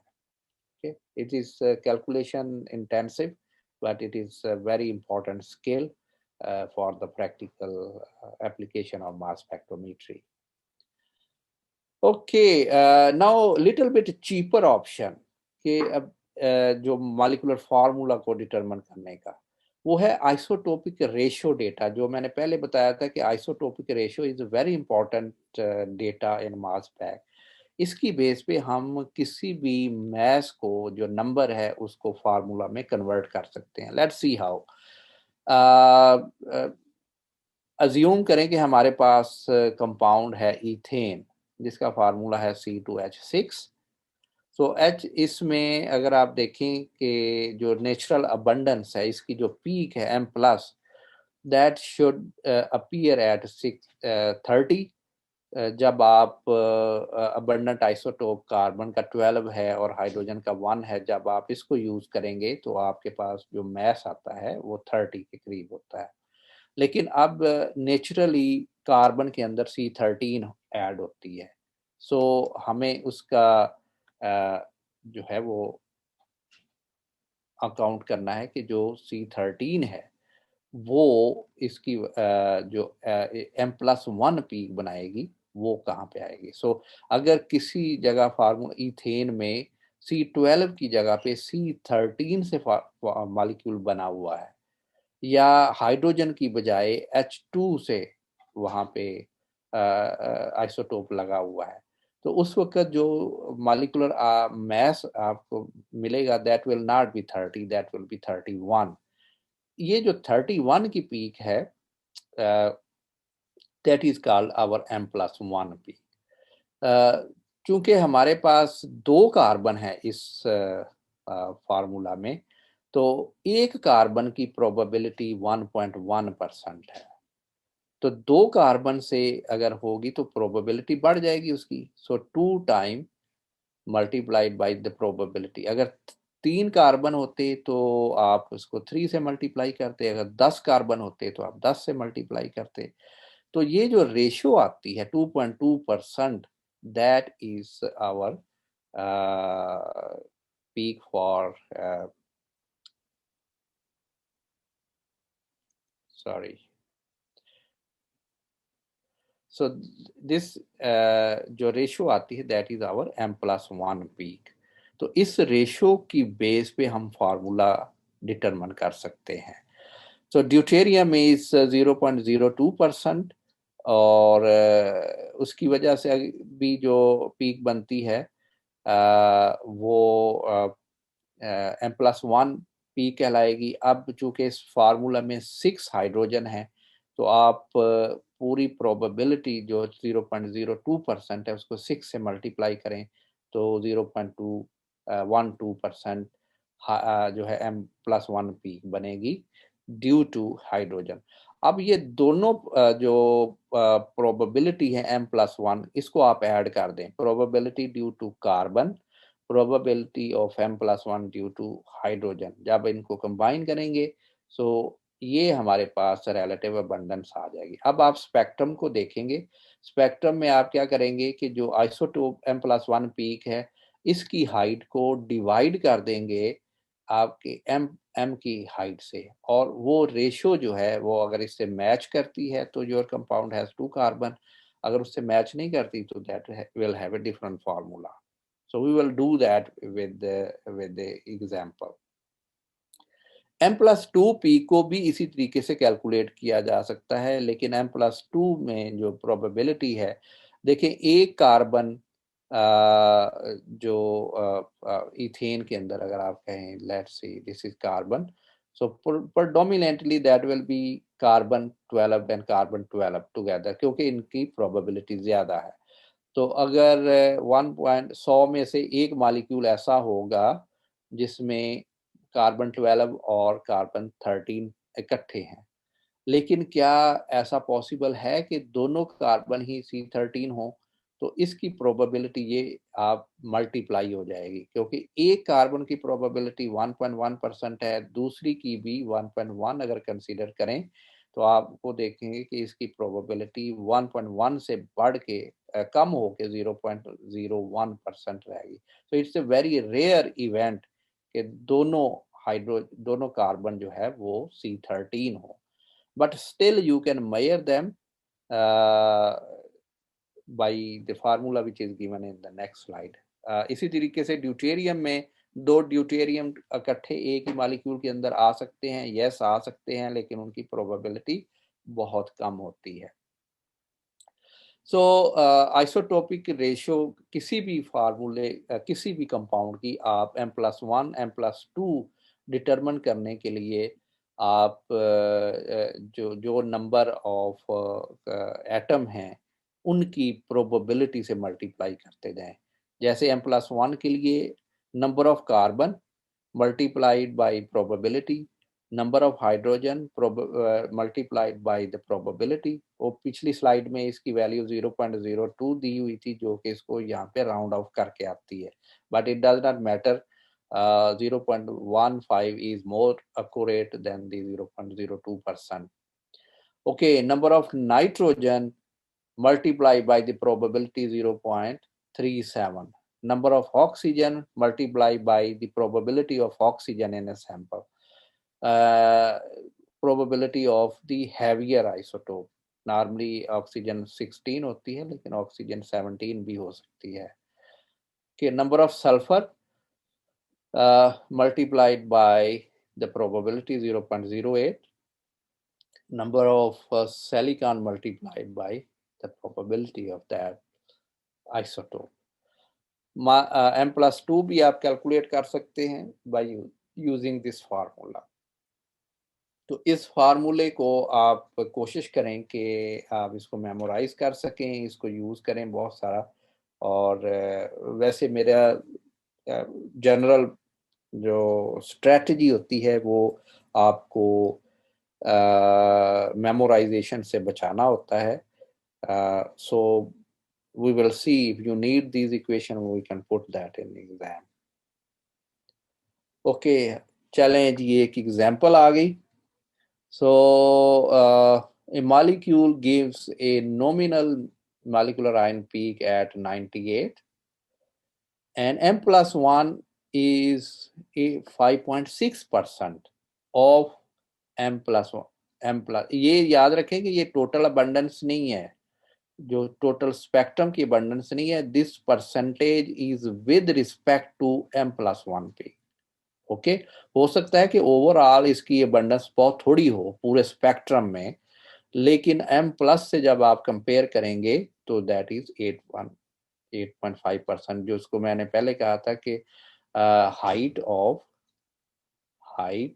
Okay, it is calculation intensive, but it is a very important skill for the practical application of mass spectrometry. Okay, now little bit cheaper option कि अब जो मॉलिक्यूलर फार्मूला को determine करने का वो है आइसोटोपिक रेशियो डेटा. जो मैंने पहले बताया था कि isotopic ratio is very important data in mass spec. इसकी बेस पे हम किसी भी मैस को जो नंबर है उसको फार्मूला में कन्वर्ट कर सकते हैं. Let's see how. अज्यूम करें कि हमारे पास कंपाउंड है इथेन जिसका फार्मूला है C2H6. सो H इसमें अगर आप देखें कि जो नेचुरल अबंडेंस है इसकी जो पीक है M plus that should appear eight 630. जब आप अबंडेंट आइसोटोप कार्बन का 12 है और हाइड्रोजन का 1 है, जब आप इसको यूज करेंगे तो आपके पास जो मैस आता है वो 30 के करीब होता है. लेकिन अब नेचुरली कार्बन के अंदर C13 ऐड होती है. सो हमें उसका जो है वो अकाउंट करना है कि जो C13 है वो इसकी जो M+1 पीक बनाएगी वो कहाँ पे आएगी. सो अगर किसी जगह फार्मूला इथेन में C12 की जगह पे C13 से मॉलिक्यूल बना हुआ है या हाइड्रोजन की बजाय H2 से वहाँ पे आइसोटोप लगा हुआ है, तो उस वक्त जो मॉलिक्यूलर मैस आपको मिलेगा that will not be 30, that will be 31. ये जो 31 की पीक है that is called our M+1 peak. चूंकि हमारे पास 2 कार्बन है इस फार्मूला में, तो एक कार्बन की प्रोबेबिलिटी 1.1% है. तो 2 कार्बन से अगर होगी तो प्रोबेबिलिटी बढ़ जाएगी उसकी. सो 2 time multiplied by the probability. अगर 3 कार्बन होते तो आप उसको 3 से मल्टीप्लाई करते, अगर 10 कार्बन होते तो आप 10 से मल्टीप्लाई करते. तो ये जो रेशियो आती है 2.2%, that is our peak for sorry. So this जो रेशियो आती है that is our M+1 peak. तो इस रेशियो की बेस पे हम फार्मूला डिटरमिन कर सकते हैं. सो ड्यूटेरियम इज 0.02%, और उसकी वजह से भी जो पीक बनती है वो M+1 पीक कहलाएगी. अब चूंकि इस फार्मूला में 6 हाइड्रोजन है तो आप पूरी प्रोबेबिलिटी जो 0.02% है उसको 6 से मल्टीप्लाई करें तो 0.212% जो है M+1 पीक बनेगी ड्यू टू हाइड्रोजन. अब ये दोनों जो प्रोबेबिलिटी है M+1 इसको आप ऐड कर दें. Probability due to carbon, probability of M+1 due to hydrogen, जब इनको कंबाइन करेंगे सो ये हमारे पास रिलेटिव अबंडेंस आ जाएगी. अब आप स्पेक्ट्रम को देखेंगे. स्पेक्ट्रम में आप क्या करेंगे कि जो आइसोटोप M+1 पीक है इसकी हाइट को डिवाइड कर देंगे आपके M की हाइट से, और वो रेशियो जो है वो अगर इससे मैच करती है तो योर कंपाउंड हैज 2 कार्बन, अगर उससे मैच नहीं करती तो that will have a different formula. So we will do that with the example. M+2 peak को भी इसी तरीके से कैलकुलेट किया जा सकता है, लेकिन M+2 में जो प्रोबेबिलिटी है, देखें एक कार्बन जो इथेन के अंदर अगर आप कहें, let's see this is carbon, so predominantly that will be carbon 12 and carbon 12 together, क्योंकि इनकी प्रोबेबिलिटी ज्यादा है। तो अगर 100 में से एक मॉलिक्यूल ऐसा होगा जिसमें कार्बन 12 और कार्बन 13 इकट्ठे हैं, लेकिन क्या ऐसा पॉसिबल है कि दोनों कार्बन ही C13 हो? तो इसकी प्रोबेबिलिटी ये आप मल्टीप्लाई हो जाएगी, क्योंकि एक कार्बन की प्रोबेबिलिटी 1.1% है, दूसरी की भी 1.1 अगर कंसीडर करें तो आपको देखेंगे कि इसकी प्रोबेबिलिटी 1.1 से बढ़ के कम होके 0.01% रहेगी। तो it's a very rare event कि दोनों कार्बन जो है वो C13 हो, but still you can measure them by the formula which is given in the next slide. इसी तरीके से ड्यूटेरियम में दो ड्यूटेरियम इकट्ठे एक ही मॉलिक्यूल के अंदर आ सकते हैं, यस आ सकते हैं, लेकिन उनकी प्रोबेबिलिटी बहुत कम होती है। सो आइसोटोपिक रेशियो किसी भी फार्मूले किसी भी कंपाउंड की आप M+1 M+2 डिटरमिन करने के लिए आप जो नंबर ऑफ एटम हैं उनकी प्रोबेबिलिटी से मल्टीप्लाई करते जाएं। जैसे M+1 के लिए number of carbon multiplied by probability, number of hydrogen multiplied by the probability. वो पिछली स्लाइड में इसकी वैल्यू 0.02 दी हुई थी, जो कि इसको यहाँ पे राउंड ऑफ करके आती है, but it does not matter. 0.15 is more accurate than the 0.02%. Okay, number of nitrogen multiplied by the probability 0.37. Number of oxygen multiplied by the probability of oxygen in a sample. Probability of the heavier isotope. Normally oxygen 16 होती है, लेकिन oxygen 17 भी हो सकती है। Okay, number of sulfur multiplied by the probability 0.08. Number of silicon multiplied by the probability of that isotope. M+2 भी आप calculate कर सकते हैं by using this formula. तो इस फार्मूले को आप कोशिश करें कि आप इसको मेमोराइज कर सकें, इसको यूज़ करें बहुत सारा। और वैसे मेरा जनरल जो स्ट्रेटजी होती है वो आपको मेमोराइजेशन से बचाना होता है। सो we will see if you need these equation we can put that in exam. Okay, चलें जी, एक एग्जांपल आ गई। So a molecule gives a nominal molecular ion peak at 98 and M+1 is a 5.6% of M+1. ये याद रखें कि ये total abundance नहीं है, जो टोटल स्पेक्ट्रम की अबंडेंस नहीं है। This percentage is with respect to M+1 peak. Okay, हो सकता है कि ओवरऑल इसकी अबंडेंस बहुत थोड़ी हो पूरे स्पेक्ट्रम में, लेकिन M+ से जब आप कंपेयर करेंगे तो दैट इज 8.5%, जो उसको मैंने पहले कहा था कि हाइट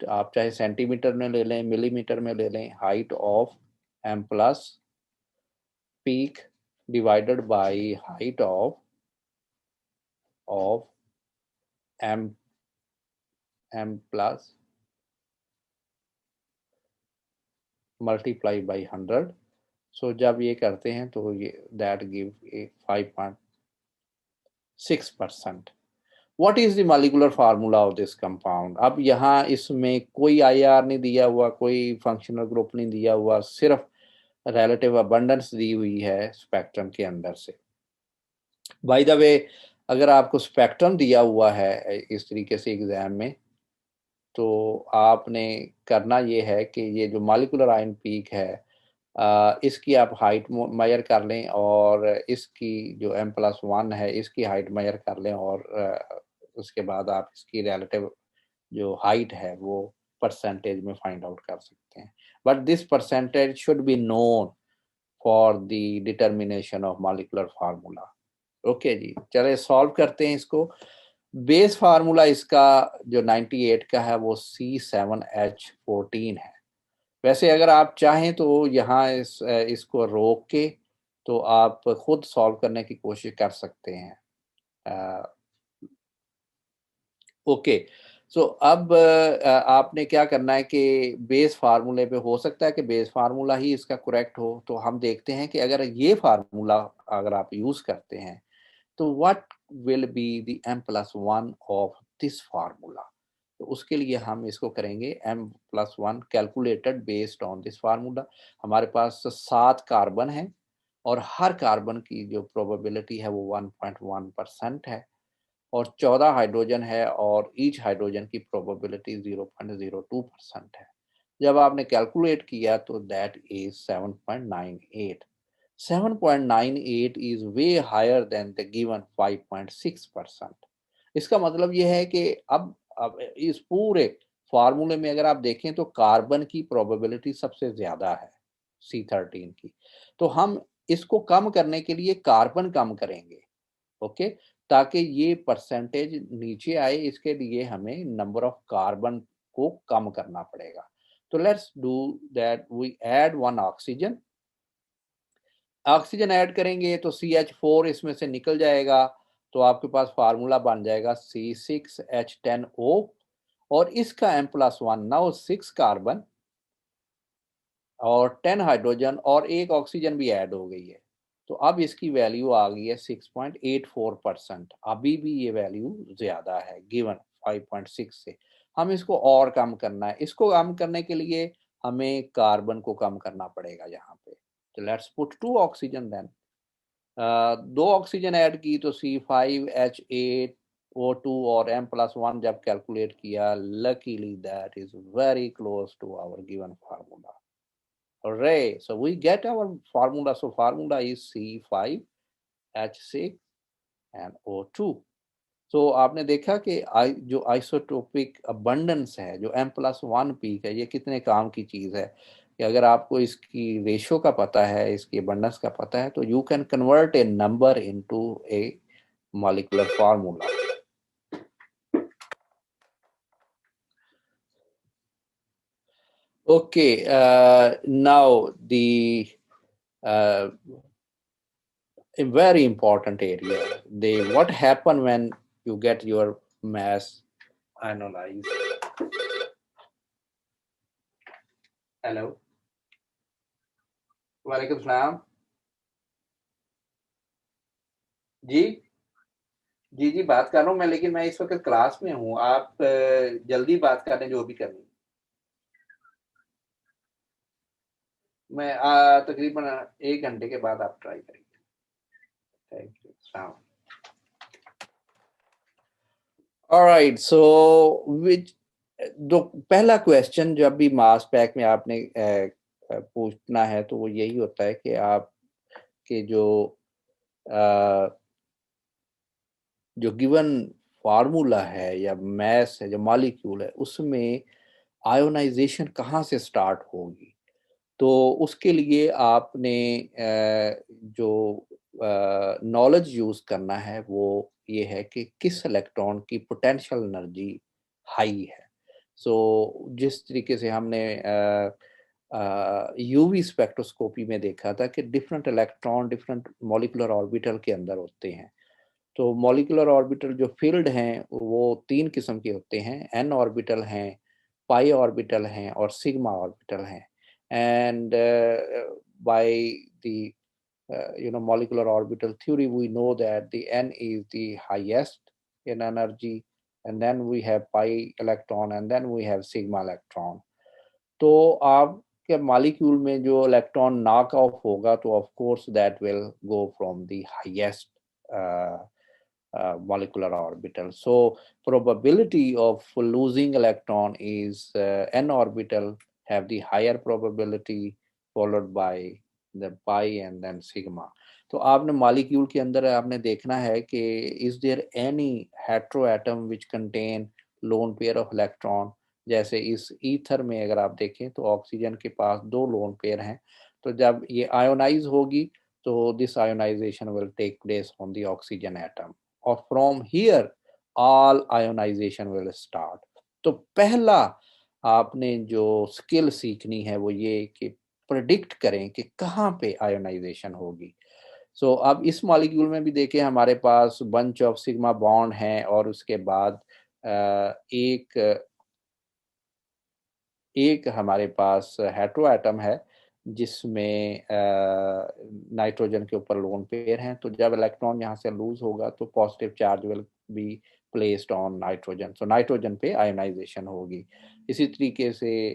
आप चाहे सेंटीमीटर में ले लें, मिलीमीटर में ले लें, height of M+ peak divided by height of M+ multiply by 100। सो जब ये करते हैं तो ये that give a 5.6%। What is the molecular formula of this compound? अब यहाँ इसमें कोई IR नहीं दिया हुआ, कोई फंक्शनल ग्रुप नहीं दिया हुआ, सिर्फ रिलेटिव अबंडेंस दी हुई है स्पेक्ट्रम के अंदर से। बाय द वे, अगर आपको स्पेक्ट्रम दिया हुआ है इस तरीके से एग्जाम में, तो आपने करना ये है कि ये जो मॉलिक्यूलर आयन पीक है इसकी आप हाइट मेजर कर लें, और इसकी जो M+1 है इसकी हाइट मेजर कर लें, और उसके बाद आप इसकी रिलेटिव जो हाइट है वो परसेंटेज में फाइंड आउट कर सकते हैं, but this percentage should be known for the determination of molecular formula. Okay जी, चलिए सॉल्व करते हैं इसको। बेस फार्मूला इसका जो 98 का है वो C7H14 है। वैसे अगर आप चाहें तो यहाँ इसको रोक के तो आप खुद सॉल्व करने की कोशिश कर सकते हैं। ओके, सो अब आपने क्या करना है कि बेस फार्मूले पे हो सकता है कि बेस फार्मूला ही इसका करेक्ट हो, तो हम देखते हैं कि अगर ये फार्मूला अगर आप यूज करते हैं तो what will be the m+1 of this formula. तो उसके लिए हम इसको करेंगे m+1 calculated based on this formula. हमारे पास 7 कार्बन है और हर कार्बन की जो प्रोबेबिलिटी है वो 1.1% है और 14 हाइड्रोजन है और ईच हाइड्रोजन की प्रोबेबिलिटी 0.02% है। जब आपने कैलकुलेट किया तो that is 7.98। 7.98 is way higher than the given 5.6%। इसका मतलब यह है कि अब इस पूरे फार्मूले में अगर आप देखें तो कार्बन की प्रोबेबिलिटी सबसे ज्यादा है C13 की, तो हम इसको कम करने के लिए कार्बन कम करेंगे। ओके, ताकि ये परसेंटेज नीचे आए, इसके लिए हमें नंबर ऑफ कार्बन को कम करना पड़ेगा। तो let's do that, we add 1 oxygen. Oxygen add करेंगे तो CH4 इसमें से निकल जाएगा, तो आपके पास फार्मूला बन जाएगा C6H10O और इसका m+1 नाउ 6 कार्बन और 10 हाइड्रोजन और एक ऑक्सीजन भी ऐड हो गई है, तो अब इसकी वैल्यू आ गई है 6.84%। अभी भी ये वैल्यू ज्यादा है गिवन 5.6 से। हम इसको और कम करना है, इसको कम करने के लिए हमें कार्बन को कम करना पड़ेगा यहाँ पे। तो let's put 2 oxygen then. 2 oxygen add की तो C5H8O2 और m+1 जब कैलकुलेट किया, luckily that is very close to our given formula. Hooray! So we get our formula. So formula is C5H6 and O2. So आपने देखा कि जो isotopic abundance है, जो m+1 पीक है, ये कितने काम की चीज है कि अगर आपको इसकी रेशो का पता है, इसकी अबंडेंस का पता है, तो you can convert A number into A molecular formula. Okay, now the uh, a very important area. What happen when you get your mass analyzed? Hello, वालेकुम सलाम जी। जी जी, बात कर रहा हूँ मैं, लेकिन मैं इस वक्त क्लास में हूँ। आप जल्दी बात कर लें जो भी करनी। मैं तकरीबन 1 घंटे के बाद आप ट्राई करेंगे। थैंक यू, सलाम। ऑलराइट, सो विच जो पहला क्वेश्चन जब भी मास पैक में आपने पूछना है तो वो यही होता है कि आप के अ, जो गिवन फार्मूला है या मैस है, जो मॉलिक्यूल है, उसमें आयोनाइजेशन कहाँ से स्टार्ट होगी। तो उसके लिए आपने जो नॉलेज यूज करना है वो ये है कि किस इलेक्ट्रॉन की पोटेंशियल एनर्जी हाई है। सो जिस तरीके से हमने यूवी स्पेक्ट्रोस्कोपी में देखा था कि different electron different molecular orbital के अंदर होते हैं। तो मॉलिक्यूलर ऑर्बिटल जो फील्ड हैं वो 3 किस्म के होते हैं, एन ऑर्बिटल हैं, पाई ऑर्बिटल हैं और सिग्मा ऑर्बिटल हैं। And by the molecular orbital theory, we know that the n is the highest in energy, and then we have pi electron and then we have sigma electron. तो आपके molecule में जो electron knock off होगा तो of course that will go from the highest molecular orbital. So probability of losing electron is n orbital have the higher probability followed by the pi and then sigma. तो आपने molecule के अंदर आपने देखना है कि is there any heteroatom which contain lone pair of electron, जैसे इस ईथर में अगर आप देखें तो ऑक्सीजन के पास 2 लोन पेयर हैं, तो जब ये आयोनाइज होगी तो this ionisation will take place on the oxygen atom, और from here all ionisation will start. तो पहला आपने जो स्किल सीखनी है वो ये कि प्रिडिक्ट करें कि कहाँ पे आयोनाइजेशन होगी। सो अब इस मॉलिक्यूल में भी देखें हमारे पास बंच ऑफ सिग्मा बॉन्ड हैं, और उसके बाद एक एक हमारे पास हेटेरो एटम है जिसमें नाइट्रोजन के ऊपर लोन पेयर हैं। तो जब इलेक्ट्रॉन यहाँ से लूज होगा तो positive charge will be placed on nitrogen, so nitrogen पे आयोनाइजेशन होगी। इसी तरीके से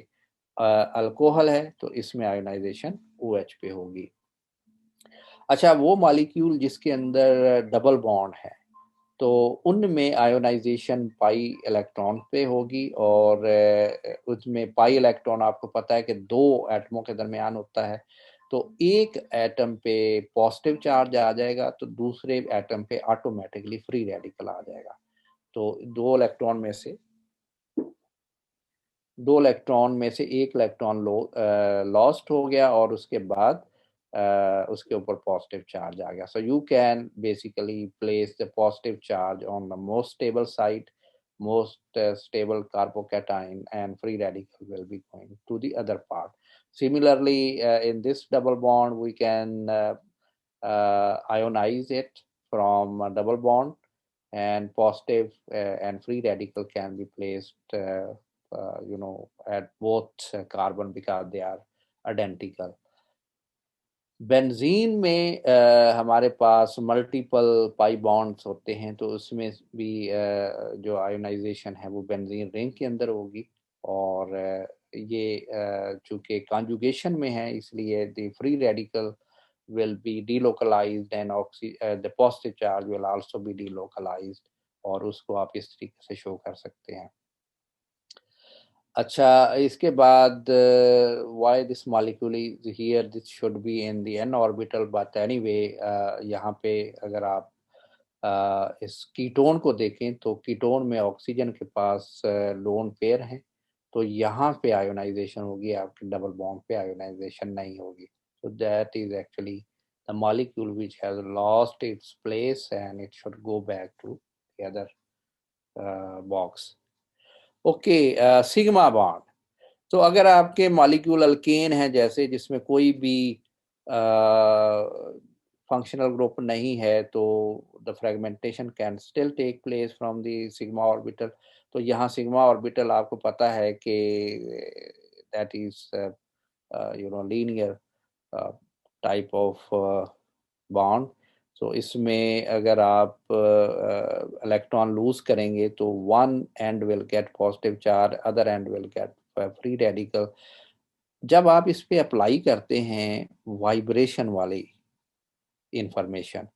अल्कोहल है तो इसमें आयोनाइजेशन OH पे होगी। अच्छा, वो मॉलिक्यूल जिसके अंदर डबल बॉन्ड है तो उनमें आयोनाइजेशन पाई इलेक्ट्रॉन पे होगी, और उसमें पाई इलेक्ट्रॉन आपको पता है कि 2 एटमों के दरमियान होता है। तो एक एटम पे पॉजिटिव चार्ज आ जाएगा तो दूसरे एटम पे ऑटोमेटिकली फ्री रेडिकल आ जाएगा। तो दो इलेक्ट्रॉन में से एक इलेक्ट्रॉन लॉस्ट हो गया और उसके बाद उसके ऊपर पॉजिटिव चार्ज आ गया। So you can basically place the positive charge on the most stable side, most stable carbocation, and free radical will be going to the other part. Similarly, in this double bond, we can ionize it from a double bond, and positive and free radical can be placed at both carbon because they are identical. Benzene में हमारे पास multiple pi bonds होते हैं, तो उसमें भी जो ionisation है वो बेंजीन रिंग के अंदर होगी, और ये चूंकि कॉन्जुगेशन में है इसलिए the free radical will be delocalized and the positive charge will also be delocalized, और उसको आप इस तरीके से शो कर सकते हैं। अच्छा, इसके बाद why this molecule is here, this should be in the n orbital, but anyway यहाँ पे अगर आप इस कीटोन को देखें तो कीटोन में ऑक्सीजन के पास लोन पेयर हैं, तो यहाँ पे आयोनाइजेशन होगी, आपके डबल बॉन्ड पे आयोनाइजेशन नहीं होगी। So that is actually the molecule which has lost its place and it should go back to the other box. Okay, sigma bond. तो अगर आपके मॉलिक्यूल अल्केन है जैसे जिसमें कोई भी फंक्शनल ग्रुप नहीं है, तो the fragmentation can still take place from the sigma orbital. तो यहाँ सिग्मा ऑर्बिटल आपको पता है कि that is linear type of bond. So इसमें अगर आप इलेक्ट्रॉन लूज करेंगे तो one end will get positive charge, other end will get free radical. जब आप इस पे अप्लाई करते हैं वाइब्रेशन वाली information,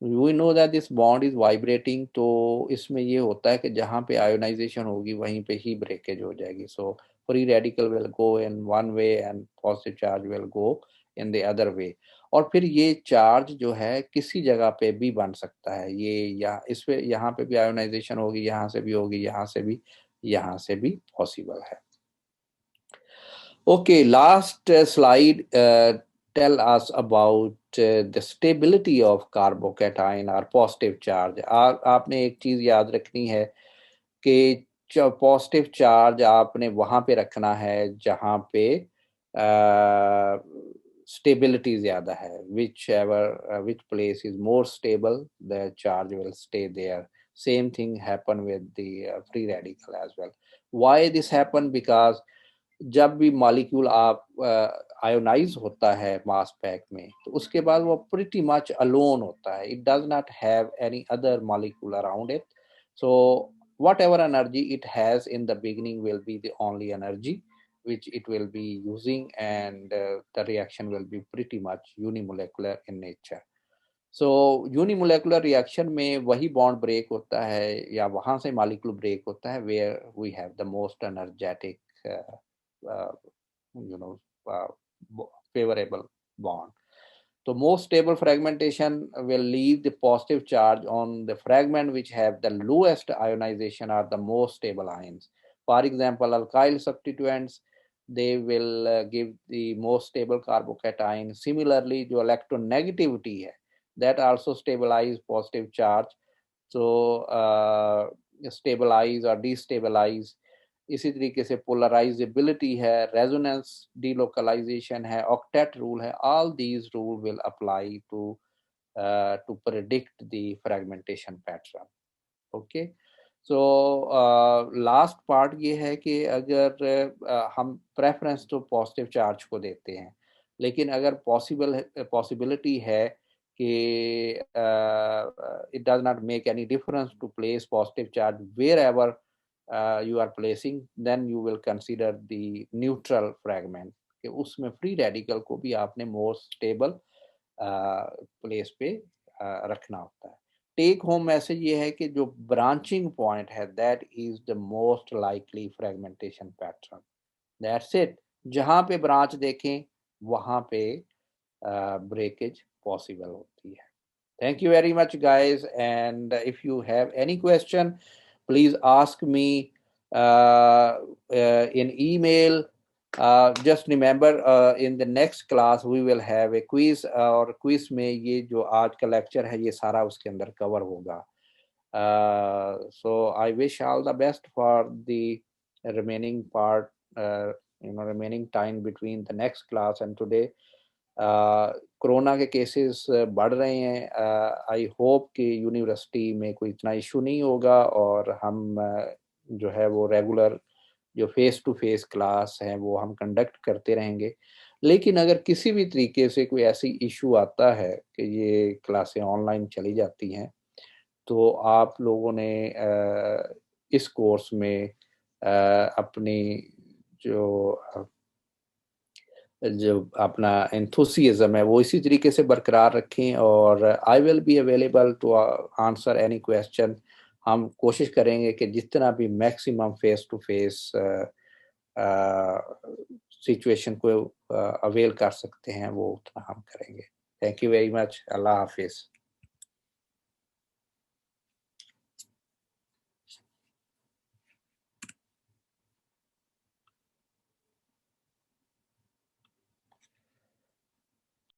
we know that this bond is vibrating, तो इसमें ये होता है कि जहाँ पे आयोनाइजेशन होगी वहीं पे ही ब्रेकेज हो जाएगी। So free radical will go in one way and positive charge will go in the other way. और फिर ये चार्ज जो है किसी जगह पे भी बन सकता है, ये या इस पे यहाँ पे भी आयोनाइजेशन होगी, यहाँ से भी होगी, यहाँ से भी पॉसिबल है। Okay, last slide tell us about the stability of carbocation or positive charge. आपने एक चीज याद रखनी है कि पॉजिटिव चार्ज आपने वहां पे रखना है जहां पे स्टेबिलिटी ज्यादा है। which place is more stable, the charge will stay there. Same thing happen with the free radical as well. Why this happen? Because जब भी मॉलिक्यूल आप आयोनाइज होता है मास पैक में, तो उसके बाद वो प्रिटी मच अलोन होता है, it does not have any other molecule around it. So whatever energy it has in the beginning will be the only energy which it will be using, and the reaction will be pretty much unimolecular in nature. So unimolecular reaction में वही bond break होता है या वहां से molecule break होता है where we have the most energetic uh, you know uh, favorable bond. So most stable fragmentation will leave the positive charge on the fragment which have the lowest ionization or the most stable ions. For example, alkyl substituents, they will give the most stable carbocation. Similarly, जो electronegativity है, that also stabilize positive charge. So stabilize or destabilize. इसी तरीके से polarizability है, resonance delocalization है, octet rule है. All these rules will apply to predict the fragmentation pattern. Okay. So last part ये है कि अगर हम प्रेफरेंस तो पॉजिटिव चार्ज को देते हैं, लेकिन अगर पॉसिबिलिटी है कि it does not make any difference to place positive charge wherever you are placing, then you will consider the neutral fragment कि उसमें फ्री रेडिकल को भी आपने मोर स्टेबल प्लेस पे रखना होता है. टेक होम मैसेज ये है कि जो ब्रांचिंग पॉइंट है that is the most likely fragmentation pattern. That's it. जहां पे ब्रांच देखें वहां पे ब्रेकेज पॉसिबल होती है. Thank you very much, guys. And if you have any question, please ask me in email. Just remember, in the next class we will have a quiz. और quiz में ये जो आज का lecture है ये सारा उसके अंदर cover होगा. So I wish all the best for the remaining part, remaining time between the next class and today. Corona के केसेस बढ़ रहे हैं. आई होप कि यूनिवर्सिटी में कोई इतना इशू नहीं होगा और हम जो है वो रेगुलर जो फेस टू फेस क्लास हैं वो हम कंडक्ट करते रहेंगे. लेकिन अगर किसी भी तरीके से कोई ऐसी इशू आता है कि ये क्लासें ऑनलाइन चली जाती हैं, तो आप लोगों ने इस कोर्स में अपनी जो अपना एंथुसियाज्म है वो इसी तरीके से बरकरार रखें. और I will be available to answer any question. हम कोशिश करेंगे कि जितना भी maximum face to face situation को अवेल कर सकते हैं वो उतना हम करेंगे. Thank you very much. अल्लाह हाफिज.